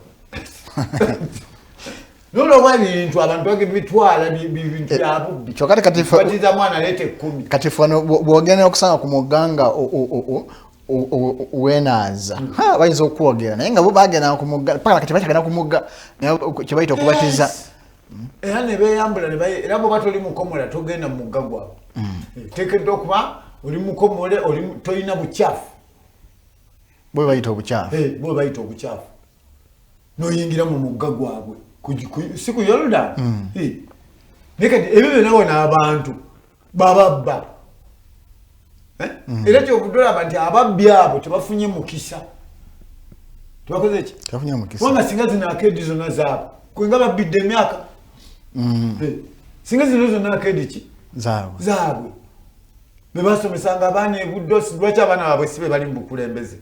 Lolo wa bintu abantu bagibitwala bintu byabo. Chokati katifa batiza mwana lete 10. Katifano bwogene okusanga ku muganga wenaza. Ha bayinza okwogera naye nga bo bagenda ku muganga paka kati bagenda ku muganga kibaita okubatiza. Era ne beyambula ne baye era bo batoli mukomola togenda mu mugga gwabo. Tekedde okuba oli mukomole oli toyina buchafu. Bo bayita obuchafu. Bo bayita obuchafu. Noyingira mu mugga gwabwe. Siku Yordan. Nekati ebyo nawo n'abantu bababba. Era kyo kudola abantu ababbi abo tebafunye mukisa. Tubakoze ki? Tebafunye mukisa. Wanga singa zina akedi zonna zaabo. Kwenga babidde emyaka. Singa zino zonna akedi ki? Zaabwe. Bebasomesanga abaana ebuddosi lwaki abaana baabwe sibe bali mu bukulembeze.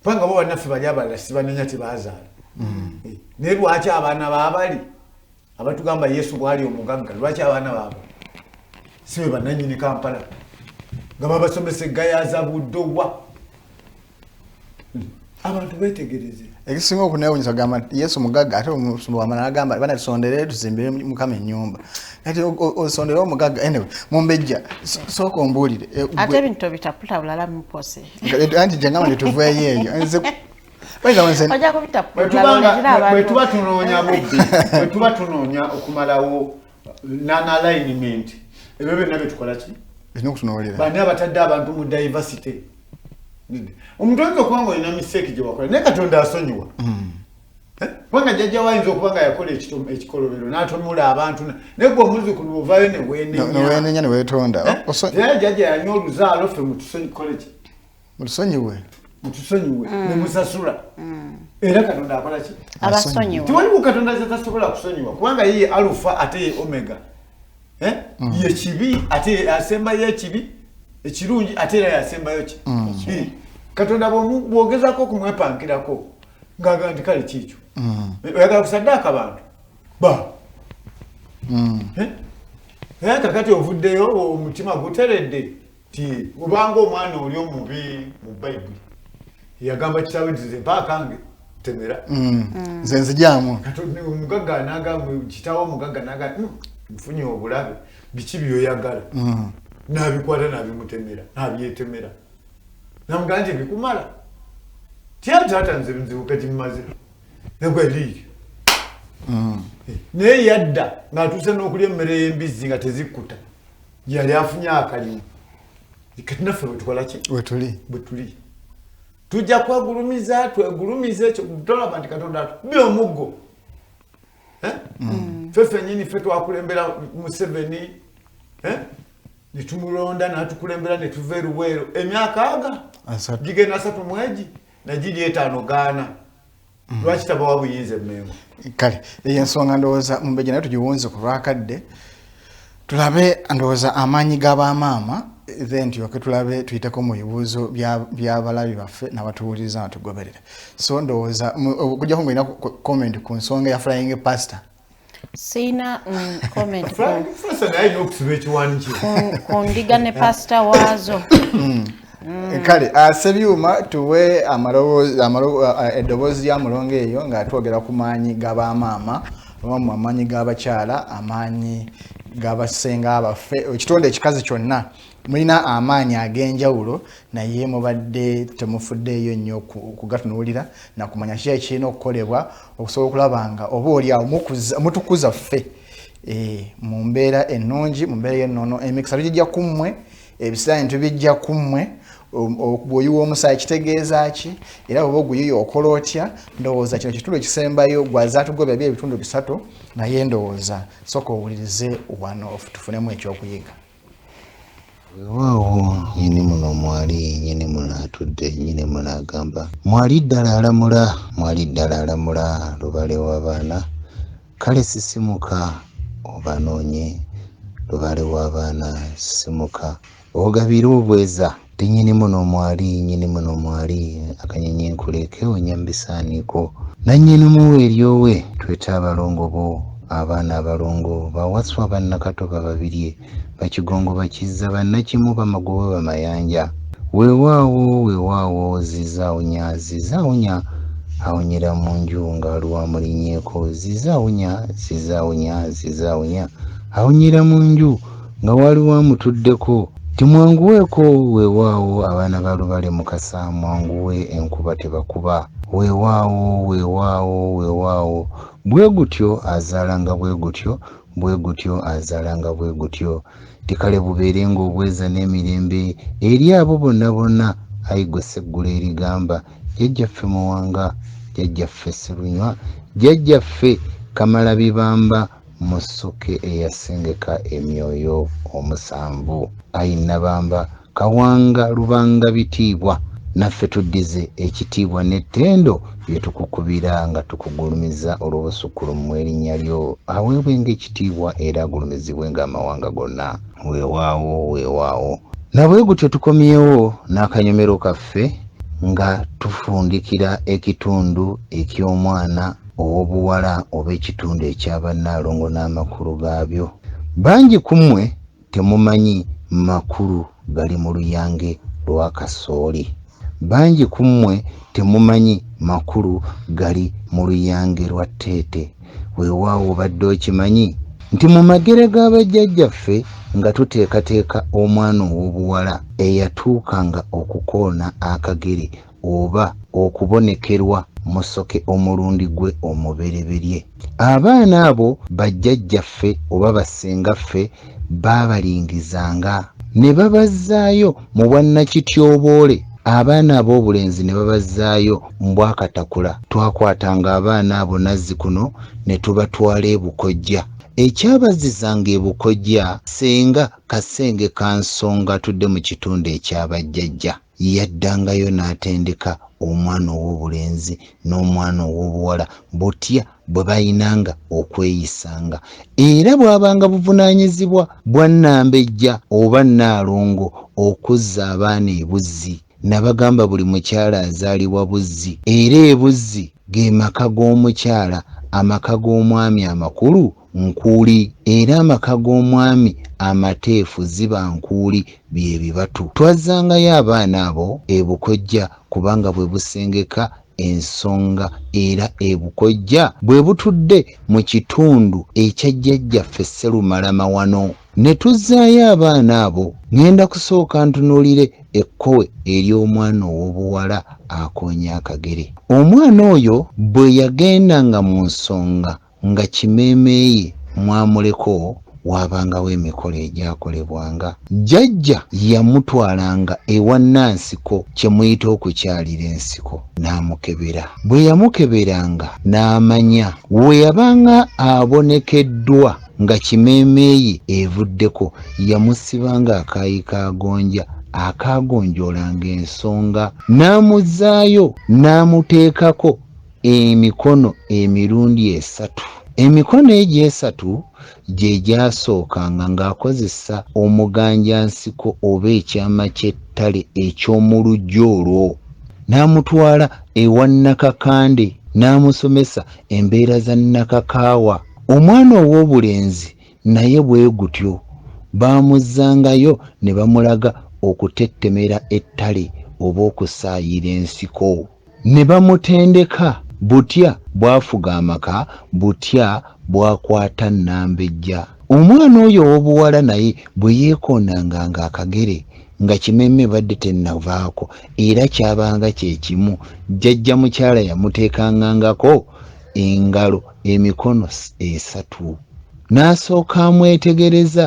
Panga bo bannaffe bali abalala sibanenya tebazaala. Ne lwaki abaana baabali abatugamba Yesu bwali omugagga lwaki abaana baabwe sibe bannannyini Kampala nga babasomesa eggayaza buddowa. Abantu betegereze ekisinga okunewunyisa gamba Yesu mugagga ate omusumba wamala agamba bana tusondere tuzimbire Mukama ennyumba ate osondere omugagga anyway Omumbejja soko mbulire ate ebintu bitaputa bulala Mukose anti jengama nituveeyo eyo nze Oja kubitapula bwetuba tunoonya bubbi bwetuba tunoonya okumalawo non-alignment ebyo byonna byetukola ki okutunuulira bani abatadde abantu mu diversity omuntu oyinza okuba nga olina mistake gye wakola naye Katonda asonyiwa kubanga jjajja wayinza okuba nga yakola ekikolobero n'atonula abantu naye gwe omuzukulu ovaayo neweenenya neweetonda era jjajja yanywa oluzaalo ffe mutusonyiwe mutusonyiwe nemusasula era Katonda akola ki abasonyiwa tewaliwo Katonda zetasobola kusonyiwa kubanga ye Alpha ate ye Omega ye kibi ate asembayo ekibi ekirungi ate era yasembayo ki Katonda bwogezako okumwepankirako ng'agamba nti kale kiikyo oyagala kusaddaaka abantu era kakati ovuddeyo omutima guteredde ti obanga omwana oli omubi mu Bayibuli yagamba kitaawe nti nze mpaakange temera nze nzijaamu omugagga n'agamba kitaawe omugagga n'agamba nfunye obulabe biki byoyagala n'abikwata n'abimutemera n'abyetemera namugamba nti bikumala tyataata nze nzibuka kimumaze negweliiri naye yadda ng'atuuse n'okulya emmere y'embizzi nga tezikkuta yali afunye akalimu kati naffe bwetukola ki bwetuli tujja kwegulumiza twegulumiza ekyo tolaba nti Katonda atubira omuggo ffe ffennyini ffe twakulembera Museveni netumulonda n'atukulembera ne tuva eruweero emyaka gigenda 3 mwegi nagiri 5 gaana lwaki tabawa buyinza emmengo kale eyo ensonga ndowooza Omumbejja naye tugiwunze ku lwakadde tulabe ndowooza amaanyi g'abamaama then tuyoke tulabe tuyiteko mu bibuuzo by'abalabi baffe n'abatuwuliriza natugoberera so ndowooza okujjako ng'olina comment ku nsonga ya flying pastor Sina comment ku ndiga ne pastor waazo kale Sebyuma tuwe eddoboozi lya Mulongo eyo nga twogera ku maanyi g'abamaama oba amaanyi g'abakyala amaanyi g'abasenga abaffe ekitonde ekikazi kyonna mulina amaanyi ag'enjawulo naye mubadde temufuddeeyo nnyo kugatunuulira nakumanya kiki ekirina okukolebwa okusobola okulaba nga oba oliawo mutukuza ffe mu mbeera ennungi mu mbeera y'ennono emikisa tugijja ku mmwe ebisaanyi tubijja ku mmwe bw'oyiwa omusaayi kitegeeza ki era bw'oba oguyiyo okola otya ndowooza kino kitundu ekisembayo gwazatugobya bya ebitundu 3 naye ndowooza soka owulirize wano tufunemu ekyokuyiga weewaawo nyini muno mwali nyini muno atudde nyini muno agamba mwali ddala alamula lubale w'abaana kale sisimuka obanoonye lubale w'abaana sisimuka ogabire obweza nyini muno mwali akanyonyi enkuleke onyambisaaniko nannyini muwe eryowe tweta abalongo bo abaana abalongo bawaswa bannakatoba babirye bakigongo bakizza bannakimu bamagobe bamayanja weewaawo zizaawonya awonyera mu nju ng'aluwa mulinnyeko zizawunya awonyera mu nju nga waliwo amutuddeko timwanguweeko weewaawo abaana ba lubale mukasa mwanguwe enkuba tebakuba weewaawo bwe gutyo azaalanga bwe gutyo azaalanga bwe gutyo tikale bubeere ng'obweza n'emirembe eri abo bonna ayigo seggula erigamba jjajjaffe muwanga jjajjaffe serunywa jjajjaffe kamala bibamba musoke eyasengeka emyoyo omusanvu ayinabamba kawanga lubanga bitiibwa naffe tuddize ekitiibwa n'ettendo bye tukukubira nga tukugulumiza olw'obusukkulumu mu erinnya lyo aweebwenga ekitiibwa era agulumizibwenga amawanga gonna weewaawo nabwe gutyo tukomyewo n'akanyomero kaffe nga tufundikira ekitundu eky'omwana ow'obuwala oba ekitundu eky'abannaalongo n'amakulu gaabyo bangi ku mmwe temumanyi makulu gali mu luyange lwa kasooli bangi ku mmwe temumanyi makulu gali mu luyange lwa tteete weewaawo obadde okimanyi nti mu magere g'abajjajjaffe nga tuteekateeka omwana ow'obuwala eyatuukanga okukoona akagere oba okubonekerwa musoke omulundi gwe omubereberye abaana abo bajjajjaffe oba bassengaffe baabalingizanga ne babazzaayo mu bwannakityobole abaana ab'obulenzi ne babazzaayo mu bwakatakula twakwatanga abaana abo Nazzikuno ne tubatwala ebukojja ekyabazizanga ebukojja senga kasenge ka nsonga tudde mu kitundu ekyabajjajja yaddangayo n'atendeka omwana ow'obulenzi n'omwana ow'obuwala butya bwe bayinanga okweyisanga era bw'abanga buvunaanyizibwa bwa Nnambejja oba Nnaalongo okuzza abaana ebuzzi nabagamba buli mukyala azaalibwa buzzi era ebuzzi ge maka g'omukyala amaka g'omwami amakulu nkuuli era amaka g'omwami amateefu ziba nkuuli bye bibatu twazzangayo abaana abo ebukojja kubanga bwe busengeka ensonga era ebukojja bwe butudde mu kitundu ekya jjajjaffe Sserumalama wano ne tuzzaayo abaana abo ngenda kusooka ntunuulire ekkowe ery'omwana ow'obuwala akoonya akagere omwana oyo bwe yagendanga mu nsonga nga kimeeme ye mwamuleko waabangawo emikolo egyakolebwanga jjajja yamutwalanga ewa Nansiko kye muyita okukyalira ensiko n'amukebera bwe yamukeberanga n'amanya we yabanga abonekeddwa nga kimeeme ye evuddeko yamusibanga akaayi kagonja akagonjoolanga ensonga n'amuzzaayo n'amuteekako emikono emirundi 3 emikono egyo 3 gye gyasookanga ng'akozesa omuganjansiko oba ekyama ky'ettale eky'omulujja olwo n'amutwala ewa Nakakande n'amusomesa embeera za Nakakaawa omwana ow'obulenzi naye bwe gutyo baamuzzangayo ne bamulaga okutettemera ettale oba okusaayira ensiko ne bamutendeka butya bwafuga amaka butya bwakwata Nnambejja omwana oyo ow'obuwala naye bwe yeekoonanga akagere nga kimeeme badde tennavaako era kyabanga kye kimu jjajja mukyala yamuteekangangako engalo emikono 3 n'asooka amwetegereza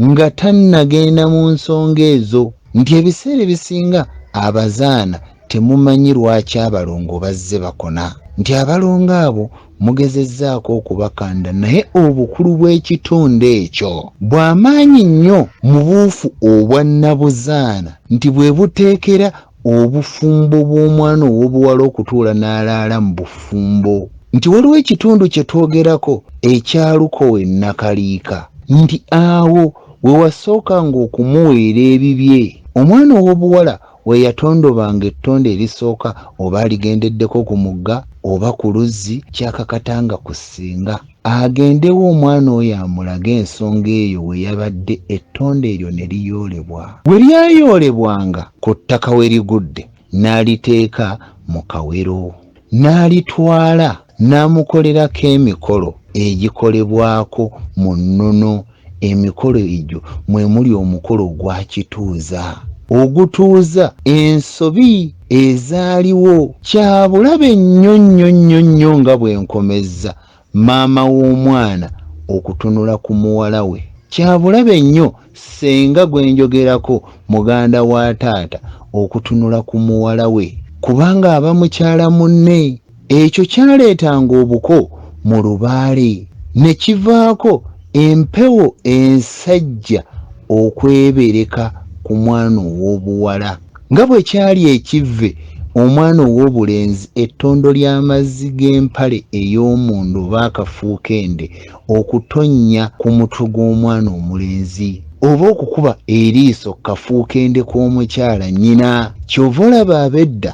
nga tannagenda mu nsonga ezo nti ebiseera ebisinga abazaana temumanyi lwaki abalongo bazze bakona nti abalongo abo mugezezzaako okubakanda naye obukulu bw'ekitundu ekyo bw'amaanyi nnyo mu buufu obwa nnabuzaana nti bwe buteekera obufumbo bw'omwana ow'obuwala okutuula n'alaala mu bufumbo nti waliwo ekitundu kye twogerako ekyalukowe Nakaliika nti awo we wasookanga okumuweera ebibye omwana ow'obuwala we yatondobanga ettonde erisooka oba aligendeddeko ku mugga oba ku luzzi kyakakatanga ku ssinga agendewo omwana oyo amulage ensonga eyo we yabadde ettonde eryo ne liyoolebwa we lyayoolebwanga ku ttaka we ligudde n'aliteeka mu kawero n'alitwala n'amukolerako emikolo egikolebwako mu nnono. Emikolo egyo mwe muli omukolo gwa kituuza ogutuuza ensobi ezaaliwo. Kyabulabe nnyo nga bwenkomezza maama w'omwana okutunula ku muwala we. Kyabulabe nnyo senga gwenjogerako muganda wa taata okutunula ku muwala we, kubanga aba mukyala munne. Ekyo kyaleetanga obuko mu lubaale ne kivaako empewo ensajja okwebereka ku mwana ow'obuwala nga bwe kyali ekivve omwana ow'obulenzi ettondo ly'amazzi g'empale ey'omundu oba akafuukende okutonnya ku mutwe gw'omwana omulenzi oba okukuba eriiso kafuukende k'omukyala nnyina. Kyova olaba ab'edda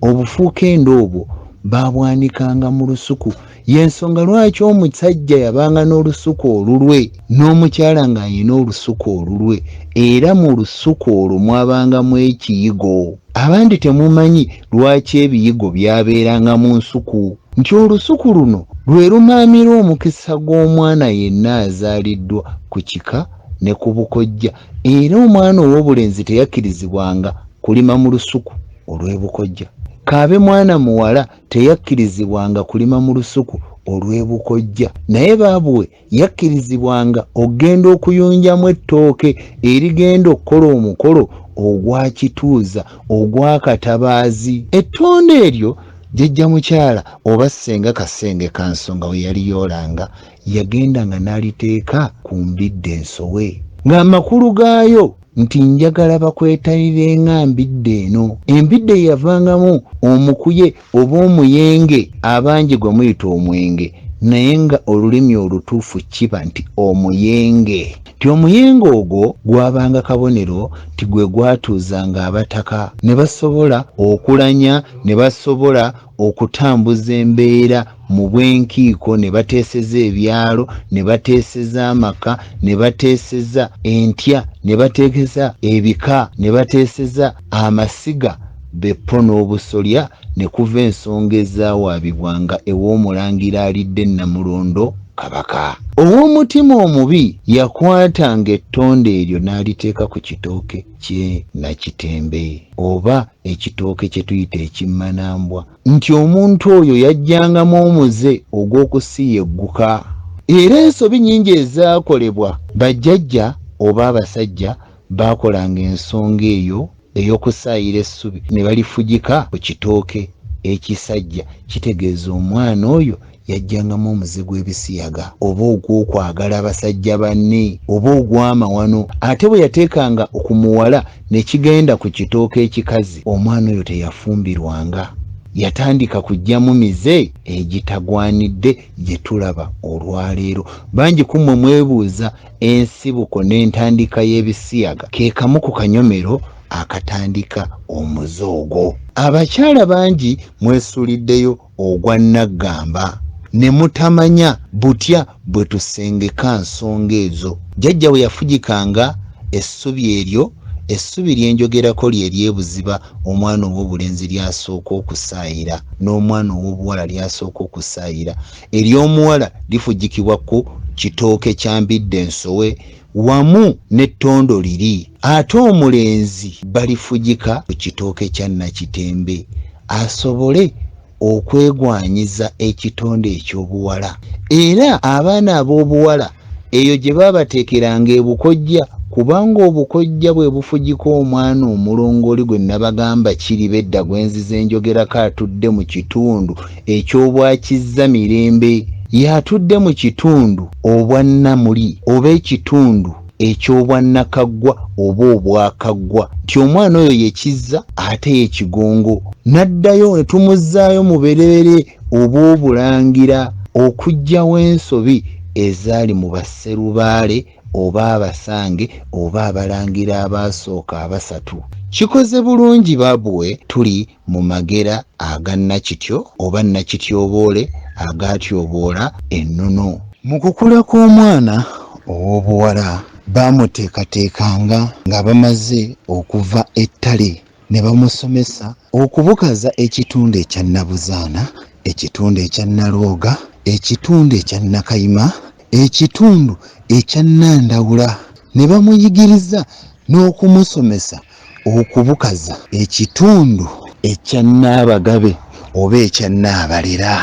obufuukende obwo baabwanikanga mu lusuku. Y'ensonga lwaki omusajja yabanga n'olusuku olulwe n'omukyala ng'ayina olusuku olulwe, era mu lusuku olwo mwabangamu ekiyigo. Abandi temumanyi lwaki ebiyigo byabeeranga mu nsuku, nti olusuku luno lwe lumaamira omukisa gw'omwana yenna azaaliddwa ku kika ne ku bukojja, era omwana ow'obulenzi teyakkirizibwanga kulima mu lusuku olw'ebukojja. Kaabe mwana muwala teyakkirizibwanga kulima mu lusuku olw'ebukojja, naye baabuwe yakkirizibwanga okgenda okuyunjamu ettooke erigenda okukola omukolo ogwa kituuza ogw'akatabaazi. Ettonde eryo jjajja mukyala oba ssenga kasenge ka nsonga we yali yoolanga yagendanga n'aliteeka ku mbidde ensowe ng'amakulu gaayo nti njagala bakwetalirenga mbidde eno. Embidde yavangamu omukuye oba omuyenge, abangi gwe muyita omwenge, naye nga olulimi olutuufu kiba nti omuyenge. Ti omuyenge ogwo gwabanga kabonero ti gwe gwatuuzanga abataka ne basobola okulanya, ne basobola okutambuza embeera mu bwenkiiko, ne bateeseza ebyalo, ne bateeseza amaka, ne bateeseza entya, ne bateekeza ebika, ne bateeseza amasiga, beppo n'obusolya, ne kuva ensonga ezawaabibwanga ew'omulangira alidde Namulondo Kabaka. Ow'omutima omubi yakwatanga ettonde eryo n'aliteeka ku kitooke kye Nakitembe oba ekitooke kye tuyita ekimmanambwa, nti omuntu oyo yajjangamu omuze ogw'okusiya egguka. Era ensobi nnyingi ezaakolebwa bajjajja oba abasajja baakolanga ensonga eyo ey'okusaayira essubi ne balifugika ku kitooke ekisajja. Kitegeeza omwana oyo yajjangamu omuze gw'ebisiyaga oba ogw'okwagala abasajja banne oba ogw'amawano. Ate bwe yateekanga okumuwala ne kigenda ku kitooke ekikazi, omwana oyo teyafumbirwanga, yatandika kuggyamu mize egitagwanidde gye tulaba olwaleero. Bangi ku mmwe mwebuuza ensibuko n'entandika y'ebisiyaga ke kamu ku kanyomero akatandika omuze ogwo. Abakyala bangi mwesuuliddeyo ogwa Naggamba ne mutamanya butya bwe tusengeka nsonga ezo. Jjajja bwe yafugikanga essubi eryo, essubi lyenjogerako lye ly'ebuziba omwana ow'obulenzi lyasooka okusaayira n'omwana ow'obuwala lyasooka okusaayira. Ery'omuwala lifugikibwa ku kitooke kya mbidde ensowe wamu n'ettondo liri, ate omulenzi balifugika ku kitooke kya Nakitembe asobole okwegwanyiza ekitonde eky'obuwala. Era abaana ab'obuwala eyo gye baabateekeranga ebukojja, kubanga obukojja bwe bufugika omwana omulongoli gwe nabagamba kiri bedda gwenziza enjogerako atudde mu kitundu eky'obwakizza mirembe. Yatudde mu kitundu obwa Namuli oba ekitundu eky'obwannakaggwa oba obwakaggwa, nti omwana oyo yekizza ate yekigongo. N'addayo ne tumuzzaayo mu berere oba obulangira okuggyawo ensobi ezaali mu basserubaale oba abasange oba abalangira abaasooka abasatu. Kikoze bulungi baabuwe tuli mu magera aga Nakityo oba Nakityoboole agaatyoboola ennono. Mu kukula kw'omwana ow'obuwala baamuteekateekanga nga bamaze okuva ettale ne bamusomesa okubukaza ekitundu ekya Nabuzaana, ekitundu ekya Nalwoga, ekitundu ekya Nakayima, ekitundu ekya Nandawula, ne bamuyigiriza n'okumusomesa okubukaza ekitundu ekya Naabagabe oba ekya Naabalera.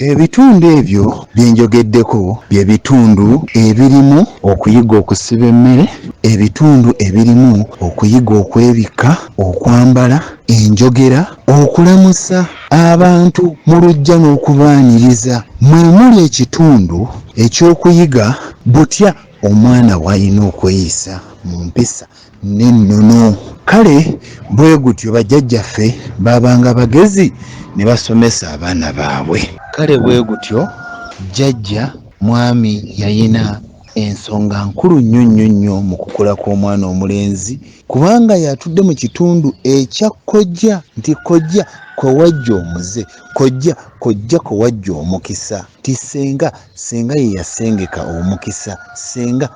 Ebitundu ebyo byenjogeddeko bye bitundu ebirimu okuyiga okusiba emmere, ebitundu ebirimu okuyiga okwebikka, okwambala, enjogera, okulamusa abantu mu lujja n'okubaaniriza. Mwe muli ekitundu eky'okuyiga butya omwana bw'alina okweyisa mu mpisa n'ennono. Kale bwe gutyo bajjajjaffe baabanga bagezi ne basomesa abaana baabwe. Kale bwe gutyo jjajja mwami yayina ensonga nkulu nnyo mu kukula kw'omwana omulenzi, kubanga yatudde mu kitundu ekya kkojja, nti kkojja kwe wajja omuze, kkojja kwe wajja omukisa, ti senga ye yasengeka omukisa,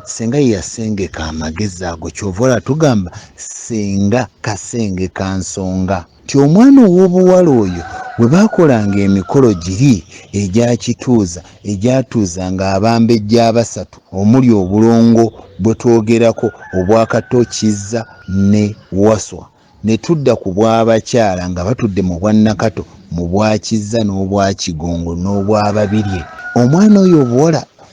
senga ye yasengeka amagezi ago. Kyova tugamba senga kasengeka nsonga. Ti omwana ow'obuwala oyo bwe baakolanga emikolo giri egya kituuza egyatuuzanga abambejja abasatu omuli obulongo bwe twogerako obwakato, Kizza ne Waswa, ne tudda ku bw'abakyala nga batudde mu bwa Nakato, mu bwa Kizza n'obwa Kigongo n'obwa Babirye. Omwana oyo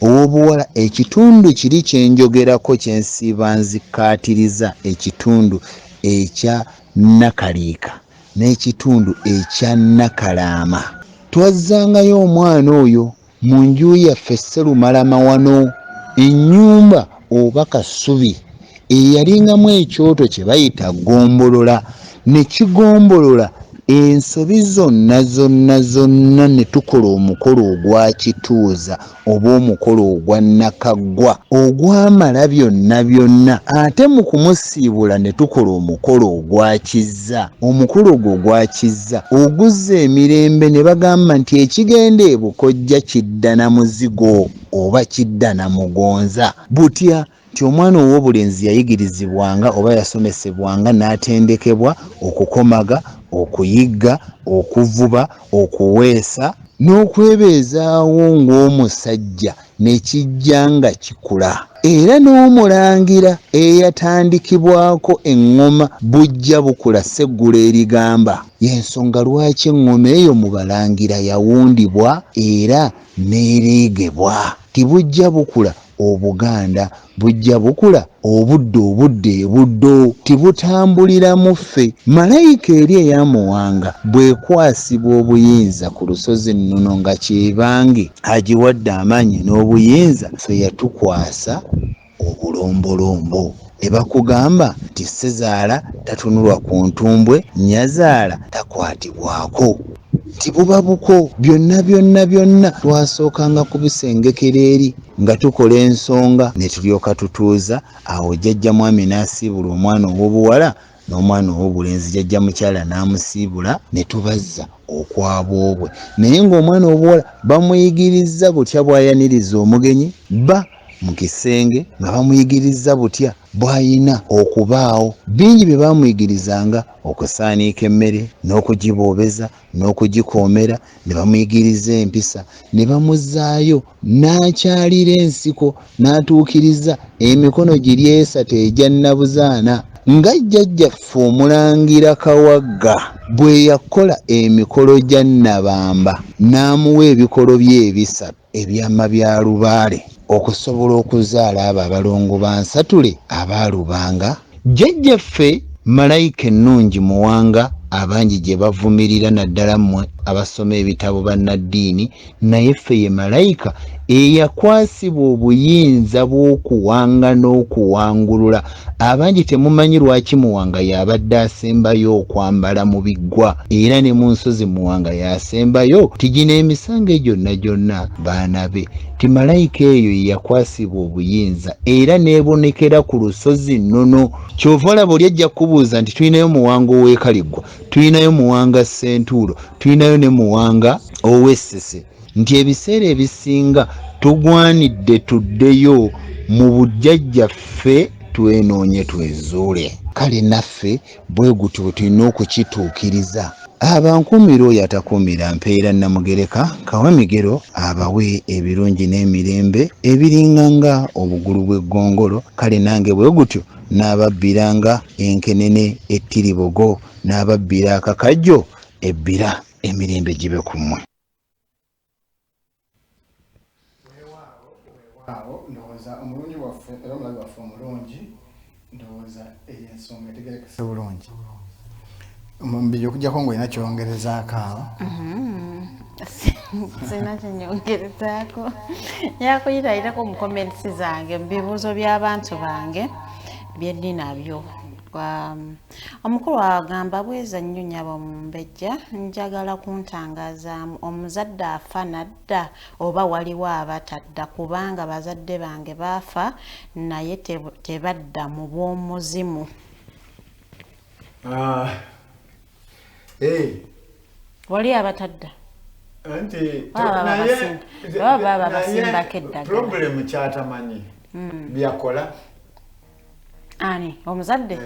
ow'obuwala ekitundu kiri kyenjogerako kyensiiba nzikaatiriza, ekitundu ekya Nakaliika n'ekitundu ekya Nakalaama. Twazzangayo omwana oyo mu nju yaffe Sserumalama wano, ennyumba oba kasubi eyalingamu ekyoto kye bayita gombolola, ne kigombolola ensobi zonna ne tukola omukolo ogwa kituuza oba omukolo ogwa Nakaggwa ogwamala byonna. Ate mu kumusiibula ne tukola omukolo ogwa Kizza. Omukolo ogwo ogwa Kizza oguzza emirembe, ne bagamba nti ekigenda ebukojja kidda na muzigo oba kidda na mugonza. Butya nti omwana ow'obulenzi yayigirizibwanga oba yasomesebwanga n'atendekebwa okukomaga, okuyigga, okuvuba, okuweesa n'okwebeezaawo ng'omusajja nekijja nga kikula. Era n'omulangira eyatandikibwako eŋŋoma Bujja Bukula Sseggula erigamba, y'ensonga lwaki eŋŋoma eyo mu balangira yawundibwa era n'ereegebwa. Tibujja bukula Obuganda, bujja bukula obudde ebuddo, tibutambulira mu ffe. Malayika eri eyamuwanga bwekwasibwa obuyinza ku lusozi nnono nga kyebange agiwadde amaanyi n'obuyinza, ffe yatukwasa obulombolombo. Ne bakugamba nti Ssezaala tatunulwa ku ntumbwe, Nnyazaala takwatibwako. Tibuba buko byonna twasookanga kubisengekera eri nga tukola ensonga ne tulyoka tutuuza awo. Jjajja mwami n'asiibula omwana ow'obuwala n'omwana ow'obulenzi, jjajja mukyala n'amusiibula ne tubazza okwabwobwe. Naye ng'omwana ow'obuwala bamuyigiriza butya bw'ayaniriza omugenyi, bba mu kisenge nga bamuyigiriza butya bw'ayina okubaawo. Bingi bye bamuyigirizanga: okusaaniika emmere, n'okugiboobeza, n'okugikoomera. Ne bamuyigiriza empisa, ne bamuzzaayo n'akyalira ensiko, n'atuukiriza emikono giri esatu egya Nabuzaana. Nga jjajjaffe Omulangira Kawagga bwe yakola emikolo gya Nabamba, n'amuwa ebikolo bye ebisatu ebyama bya Lubaale okusobola okuzaala abo abalongo bansatule abaalubanga. Jjajjaffe Malayika ennungi Muwanga, abangi gye bavumirira naddala mmwe abasoma ebitabo bannaddiini, naye ffe ye Malayika eyakwasibwa obuyinza bw'okuwanga n'okuwangulula. Abangi temumanyi lwaki Muwanga yabadde asembayo okwambala mu biggwa, era ne mu nsozi Muwanga yasembayo. Tigina emisango gyonna baana be, ti Malayika eyo yakwasibwa obuyinza era n'ebonekera ku lusozi nnono. Kyova olaba oli ajja kubuuza nti tulinayo Muwanga ow'Ekaliggwa, tulinayo Muwanga Ssentuulo, tulinayo ne Muwanga ow'Essese, nti ebiseera ebisinga tugwanidde tuddeyo mu bujjajjaffe twenoonye twezuule. Kale naffe bwe gutyo tulina okukituukiriza. Abankuumira oyo atakuumira mpeera Namugereka, kawa emigero abawe ebirungi n'emirembe ebiringanga obugulu bw'eggongolo. Kale nange bwe gutyo n'ababbiranga enkenene ettiribogo, n'ababbira akakajjo ebbira. Emirembe gibe ku mmwe. Awo ndowooza omulungi waffe era omulabi waffe omulungi, ndowooza ensonga etegerekese bulungi. Omumbejja okuggyako ng'olina kyongerezaako awo. Sina kyenyongerezaako. Yakuyitayitako mu comments zange mu bibuuzo by'abantu bange bye ndi nabyo. Omukulu agamba bweza nnyo nnyabo Omumbejja, njagala kuntangazaamu omuzadde afa nadda oba waliwo abatadda, kubanga bazadde bange baafa naye tebadda mu bw'omuzimu. Wali abatadda? Baba basimbako eddagala. Problem kyatamanyi byakola. Ani omuzadde?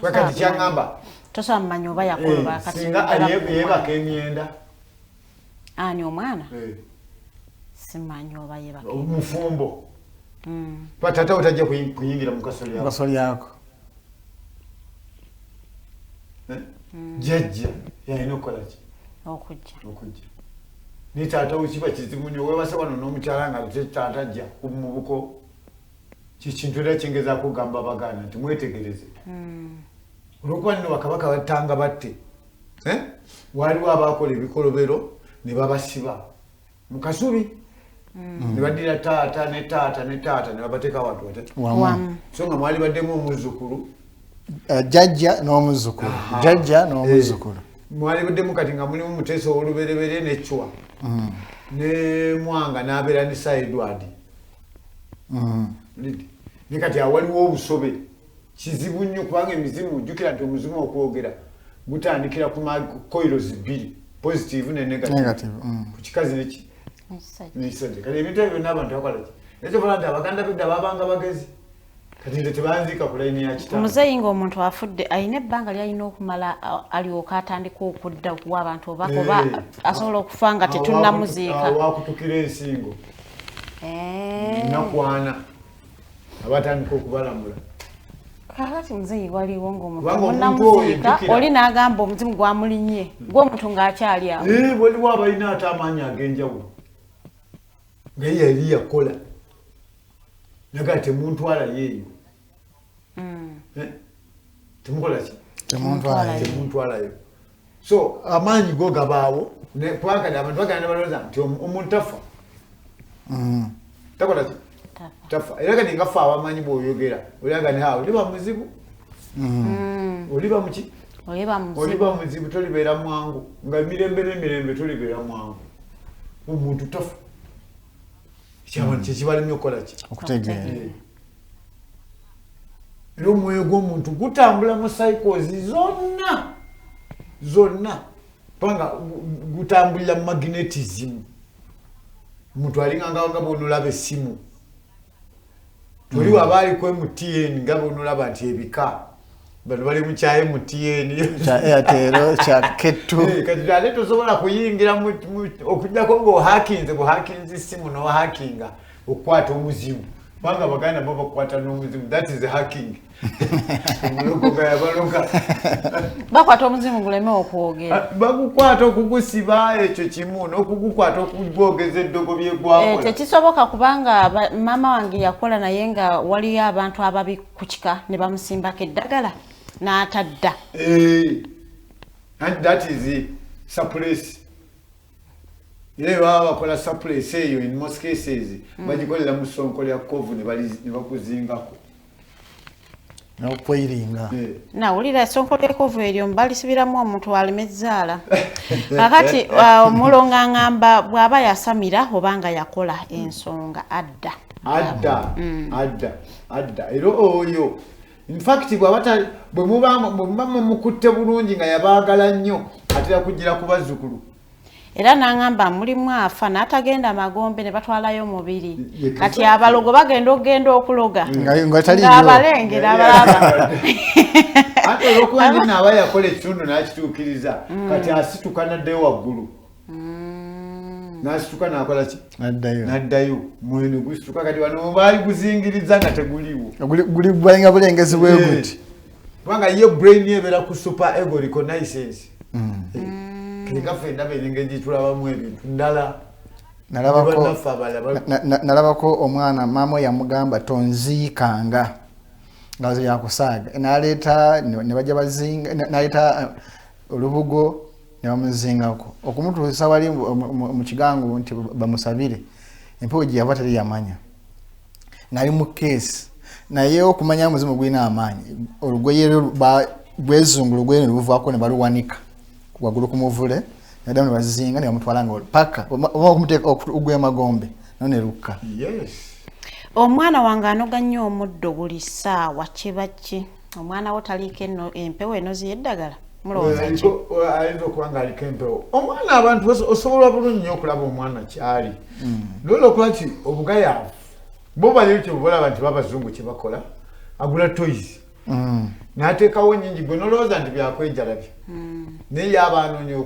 Wakati kyangamba tosamanya oba yakola bakati singa yebaka emyenda. Ani omwana? Simanyi oba yebaka omufumbo. Patata otajja kuyingira mu kasoli yako. Jjajja yalina okukola ki? Okujja. Ni taata ukiba kizibu nnyo webase wano n'omukyala nga taata ajja mu buko. Kikintu era kyengeza kugamba Abaganda nti mwetegereze. Olwokuba nno bakabaka battanga batte. Waliwo abaakola ebikolobero ne babasiba mu kasubi. Ne baddira taata ne babateeka wantu wamu. So nga mwali baddemu omuzzukulu. Jjajja n'omuzzukulu. Mwali baddemu kati nga mulimu Muteesa ow'olubereberye ne Chwa. Ne Mwanga n'abeera ne Edward. Ne kati awaliwo obusobe kizibu nnyo kubanga emizimu jjukira nti omuzimu okwogera gutandikira ku coils bbiri, positive ne negative. Ku kikazi n'ekisajja. Kati ebintu ebyo byonna abantu bakola ki? Ekyo bola nti Abaganda bedda babanga bagezi. Kati nti tebanziika ku layini ya kitaawe. Muzeeyi ng'omuntu afudde alina ebbanga ly'alina okumala alyoka atandika okudda okuwa abantu obako oba asobola okufa nga tetunnamuziika. Awakutukira ensingo. Nakwana. Abatandika okubalamula. Kakati muzeeyi waliwo ng'omuntu munnamuziika oli n'agamba omuzimu gwamulinnye gw'omuntu ng'akyali awo. Waliwo abalina ate amaanyi ag'enjawulo. Naye yali yakola. Naga temuntwala yeeyo. Temukola ki? Temuntwalayo. So amaanyi go gabaawo kubanga abantu bagenda balowooza nti omuntu tafa. Takola ki? Tafa. Era kati nga ffe abamanyi bw'oyogera olaga ne awo oliba muzibu. Oliba muki? Oliba muzibu tolibeera mwangu. Nga emirembe n'emirembe tolibeera mwangu. Omuntu tafa. Kyekibalimye okukola ki? Okutegeera. Era omwoyo gw'omuntu gutambula mu cycles zonna. Kubanga gutambulira mu magnetism. Omuntu alinga nga bw'onolaba essimu. Tuli wabaali ku MTN nga bw'onolaba nti ebika. Bano bali mu kya MTN. Kya Airtel, kya Ketu. Kati ate tosobola kuyingira okugyako ng'ohakinze essimu n'ohakinga okukwata omuzimu. Kubanga Abaganda bo bakwata n'omuzimu. That is hacking. Omulongo nga yabaloga. Bakwata omuzimu guleme okwogera. Bagukwata okugusiba ekyo kimu n'okugukwata okugwogeza eddogo byegwakola. Tekisoboka kubanga maama wange yakola naye nga waliyo abantu ababi ku kika ne bamusimbako eddagala n'atadda. And that is suppress. Ile baba bakola suppress eyo in most cases bagikolera mu sonko lya kovu ne bakuzingako. N'okweyiringa. Nawulira sonko lya kovu eryo mbalisibiramu omuntu alimezzaala. Kakati Omulongo ngamba bw'aba yasamira obanga yakola ensonga adda. Era oyo. In fact bwe muba mukutte bulungi nga yabaagala nnyo atera kugira ku bazzukulu. era nangamba mulimu afa n'atagenda Magombe ne batwalayo mubiri kati abalogo bagenda okuloga ng'abalengera abalaba ate olwokuba nti naaba yakola ekitundu n'akituukiriza kati asituka n'addayo waggulu n'asituka n'akola ki n'addayo mwene gusituka kati wano baali guzingiriza nga teguliwo guli balinga bulengezi bwe guti kubanga ye brain ebeera ku super ego reconnaissance Kinga fenda beninge jitulabamu ebintu ndala nalabako omwana maama yamugamba tonziikanga ngazo yakusaaga naleeta ne bajja bazinga naleeta olubugo ne bamuzingako okumutuusa wali mu kigango nti bamusabire empewo gye yava teri yamanya nali mu keesi naye okumanya muzimu gwina amaanyi olugoye bwezungulu gwene luvaako ne baluwanika wagulu kumuvule nadamu ne bazinga ne bamutwala nga paka okumuteeka ogwe Magombe none lukka. Omwana wange anoga nnyo omuddo buli ssaawa kiba ki omwana wo taliiko eno empewo enozi eddagala mulowooza ki ayinza okuba nga aliko empewo omwana abantu osobola bulungi nnyo okulaba omwana kyali nola okuba ti obugayaavu bo bali kye bulaba nti babazungu kye bakola agula toys n'ateekawo nnyingi gwe nolowooza nti byakwejalabye naye yaba anoonya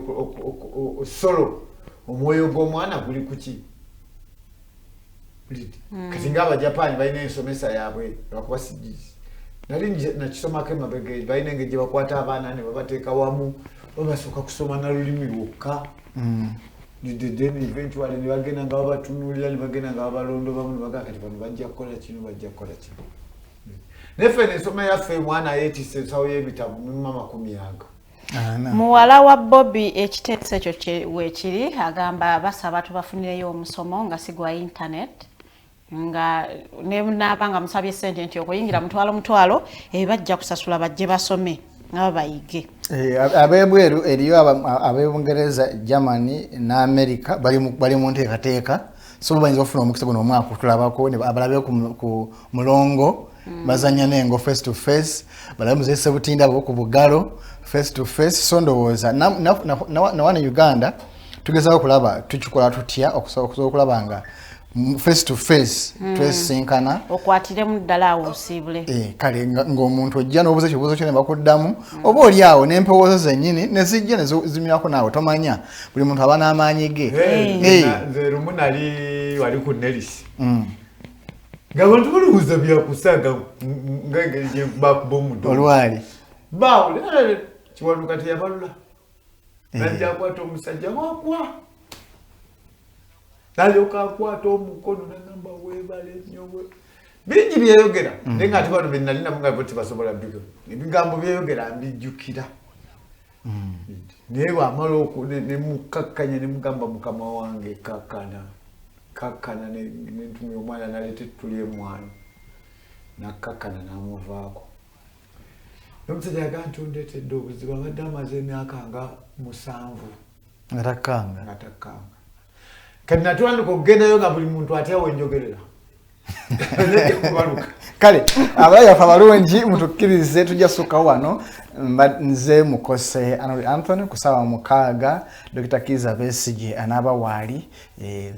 solo omwoyo gw'omwana guli ku ki kati ng'Abajapani balina ensomesa yaabwe lwakuba sigizi nali nakisomako emabega balina engeri gye bakwata abaana ne babateeka wamu babasooka kusoma na lulimi lwokka then eventually ne bagenda nga babatunuulira ne bagenda nga babalondobamu ne bagaa kati bano bajja kukola kino bajja kukola kino nefe n'ensoma yaffe mwana yeetisse ensawo y'ebitabo mumma 100 muwala wa Bobby ekiteeso ekyo weekiri agamba basaba tubafunireyo omusomo nga si gwa internet nga n'aba nga musabye ssente nti okuyingira mutwalo bajja kusasula bajje basome nga bayige ab'ebweru eriyo ab'Ebungereza Germany ne America bali mu nteekateeka so bayinza okufuna omukisa guno omwaka otulabako abalabe ku Mulongo Bazannya Nengo face to face balabe Mzee Ssebutinde abo ku Bugalo face to face so ndowooza na wano Uganda tugezaho kulaba tukikola tutya okusobola okulaba nga face to face twesinkana okwatiremu ddala awo osiibule kale ng'omuntu ojja n'obuuza ekibuuzo kyo ne bakuddamu oba oli awo n'empowoozo zennyini ne zijja ne zimyako naawe tomanya buli muntu aba n'amaanyi ge nze lumu nali wali ku Nelisi ng'abantu balowooza byakusaaga ng'engeri gye bakuba omuddo olwali baawule kiwanuka teyabalula najja akwata omusajja wakwa nalyoka akwata omukono nagamba weebale nnyo bingi byeyogera naye nga ate bano benalinamu nga bo tebasobola bigo ebigambo byeyogera mbijjukira naye bwamala nemukakkanya nemugamba mukama wange kakkana nentumya omwana naleeta ettuli emwana nakkakkana namuvaako nomusajja yagaa nti ondeetedde obuzibu abadde amaze emyaka nga 7 nga takkanga kati natwandika okugendayo nga buli muntu atya wenjogerera kale abayi bafe abalungi mutukkirize tujja kusukkawo wano nze Mukose Arnold Anthony ku ssaawa 6 Dr. Kiza Besigye anaaba waali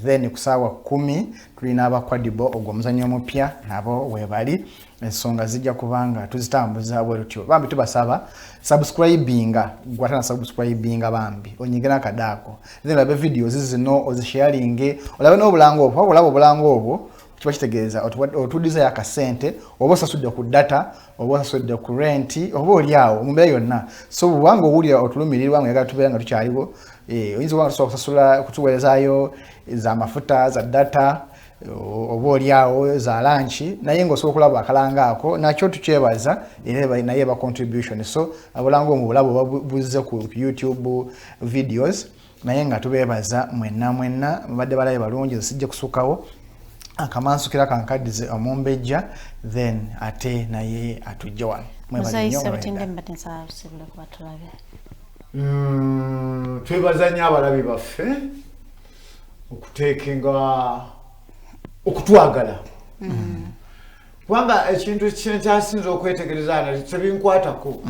then ku ssaawa 10 tulina Bakaddebo ogwo omuzannyo omupya nabo weebali ensonga zijja kubanga tuzitambuza bwe tutyo bambi tubasaba subscribinga gwatana subscribinga bambi onyigira akadaako then labe videos zino ozisharinge olabe n'obulango obwo olaba obulango obwo kiba kitegeeza otudiza yakasente oba osasudde ku data oba osasudde ku rent oba oli awo mumbeera yonna so bwanga owulira otulumirirwa nga yagala tubeera nga tukyaliwo oyinza obanga tusobola kusasula kutuweerezaayo za mafuta za data oba oli awo za lanchi naye ng'osobola okulaba akalanga ako nakyo tukyebaza era naye ba contribution so abulango omubulabo babuzze ku YouTube videos naye nga tubeebaza mwenna mubadde balabe balungi sijja kusukawo akamansukira kankadize Omumbejja then ate naye atujja wano twebaza nnyo abalabi baffe okuteekenga okutwagala kubanga ekintu kyenkyasinza okwetegereza na tebinkwatako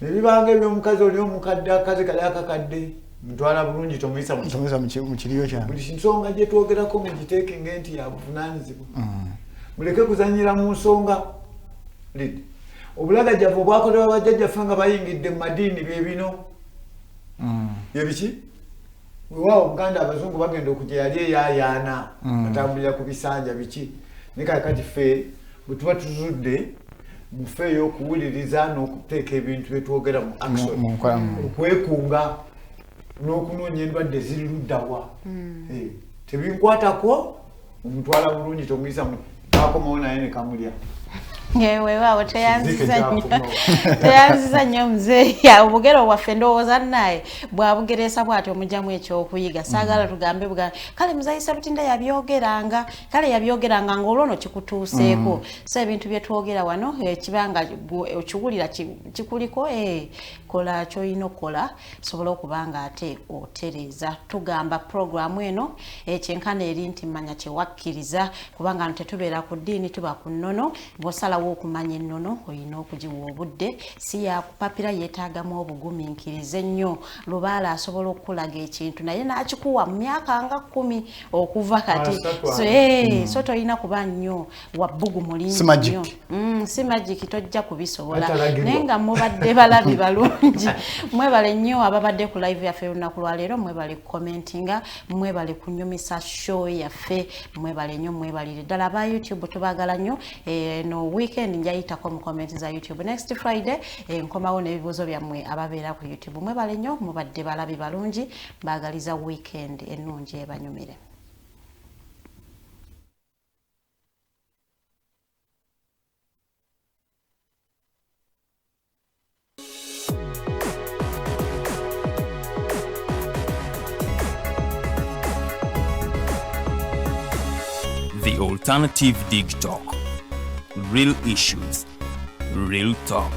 nebibanga ebyomukazi oli omukadde akazi kali akakadde mutwala bulungi tomuyisa mu kiriyo kyange. Buli nsonga gye twogerako mugiteeke ng'enti ya buvunaanyizibwa. Muleke kuzannyira mu nsonga. Obulagajjavu obwakolebwa bajjajjaffe nga bayingidde mu madiini bye bino. Bye biki? Weewaawo Buganda abazungu bagenda okujja yali eyaayaana batambulira ku bisanja biki. Ne kakati ffe bwe tuba tuzudde mufeeyo okuwuliriza n'okuteeka ebintu bye twogera mu action. Okwekunga n'okunoonya endwadde ziri luddawa. Tebinkwatako omutwala bulungi tomuyisa akomawo naye ne kamulya. Weewaawo teyanziza nnyo Mzee. Obugero bwaffe ndowooza naye bwabugeresa bw'ati omugyamu ekyokuyiga. Saagala tugambe Buganda. Kale Mzee Ssebutinde yabyogeranga. Kale yabyogeranga ng'olwono kikutuuseeko. So ebintu bye twogera wano ekibanga okiwulira kikuliko kola ky'olina okukola sobola okuba nga ate otereeza. Tugamba programu eno ekyenkana eri nti Manya kyewakkiriza kubanga tetubeera ku ddiini tuba ku nnono. Bw'osalawo okumanya ennono olina okugiwa obudde. Si yakupapira yeetaagamu obugumiikirize ennyo. Lubaala asobola okukulaga ekintu naye n'akikuwa mu myaka nga 10 okuva kati. So tolina kuba nnyo wabbugumu lingi nnyo. Si magic tojja kubisobola. Naye nga mubadde balabi balungi. Mwebale nnyo ababadde ku live yaffe olunaku lwa leero. Mwebale commentinga. Mwebale kunyumisa show yaffe. Mwebale nnyo mwebalire ddala aba YouTube tubagala nnyo. No weekend njayitako mu comment za YouTube. Next Friday nkomawo n'ebibuuzo byammwe ababeera ku YouTube. Mwebale nnyo mubadde balabi balungi. Baagaliza weekend ennungi ebanyumire. The Alternative Dig Talk. Real issues, real talk.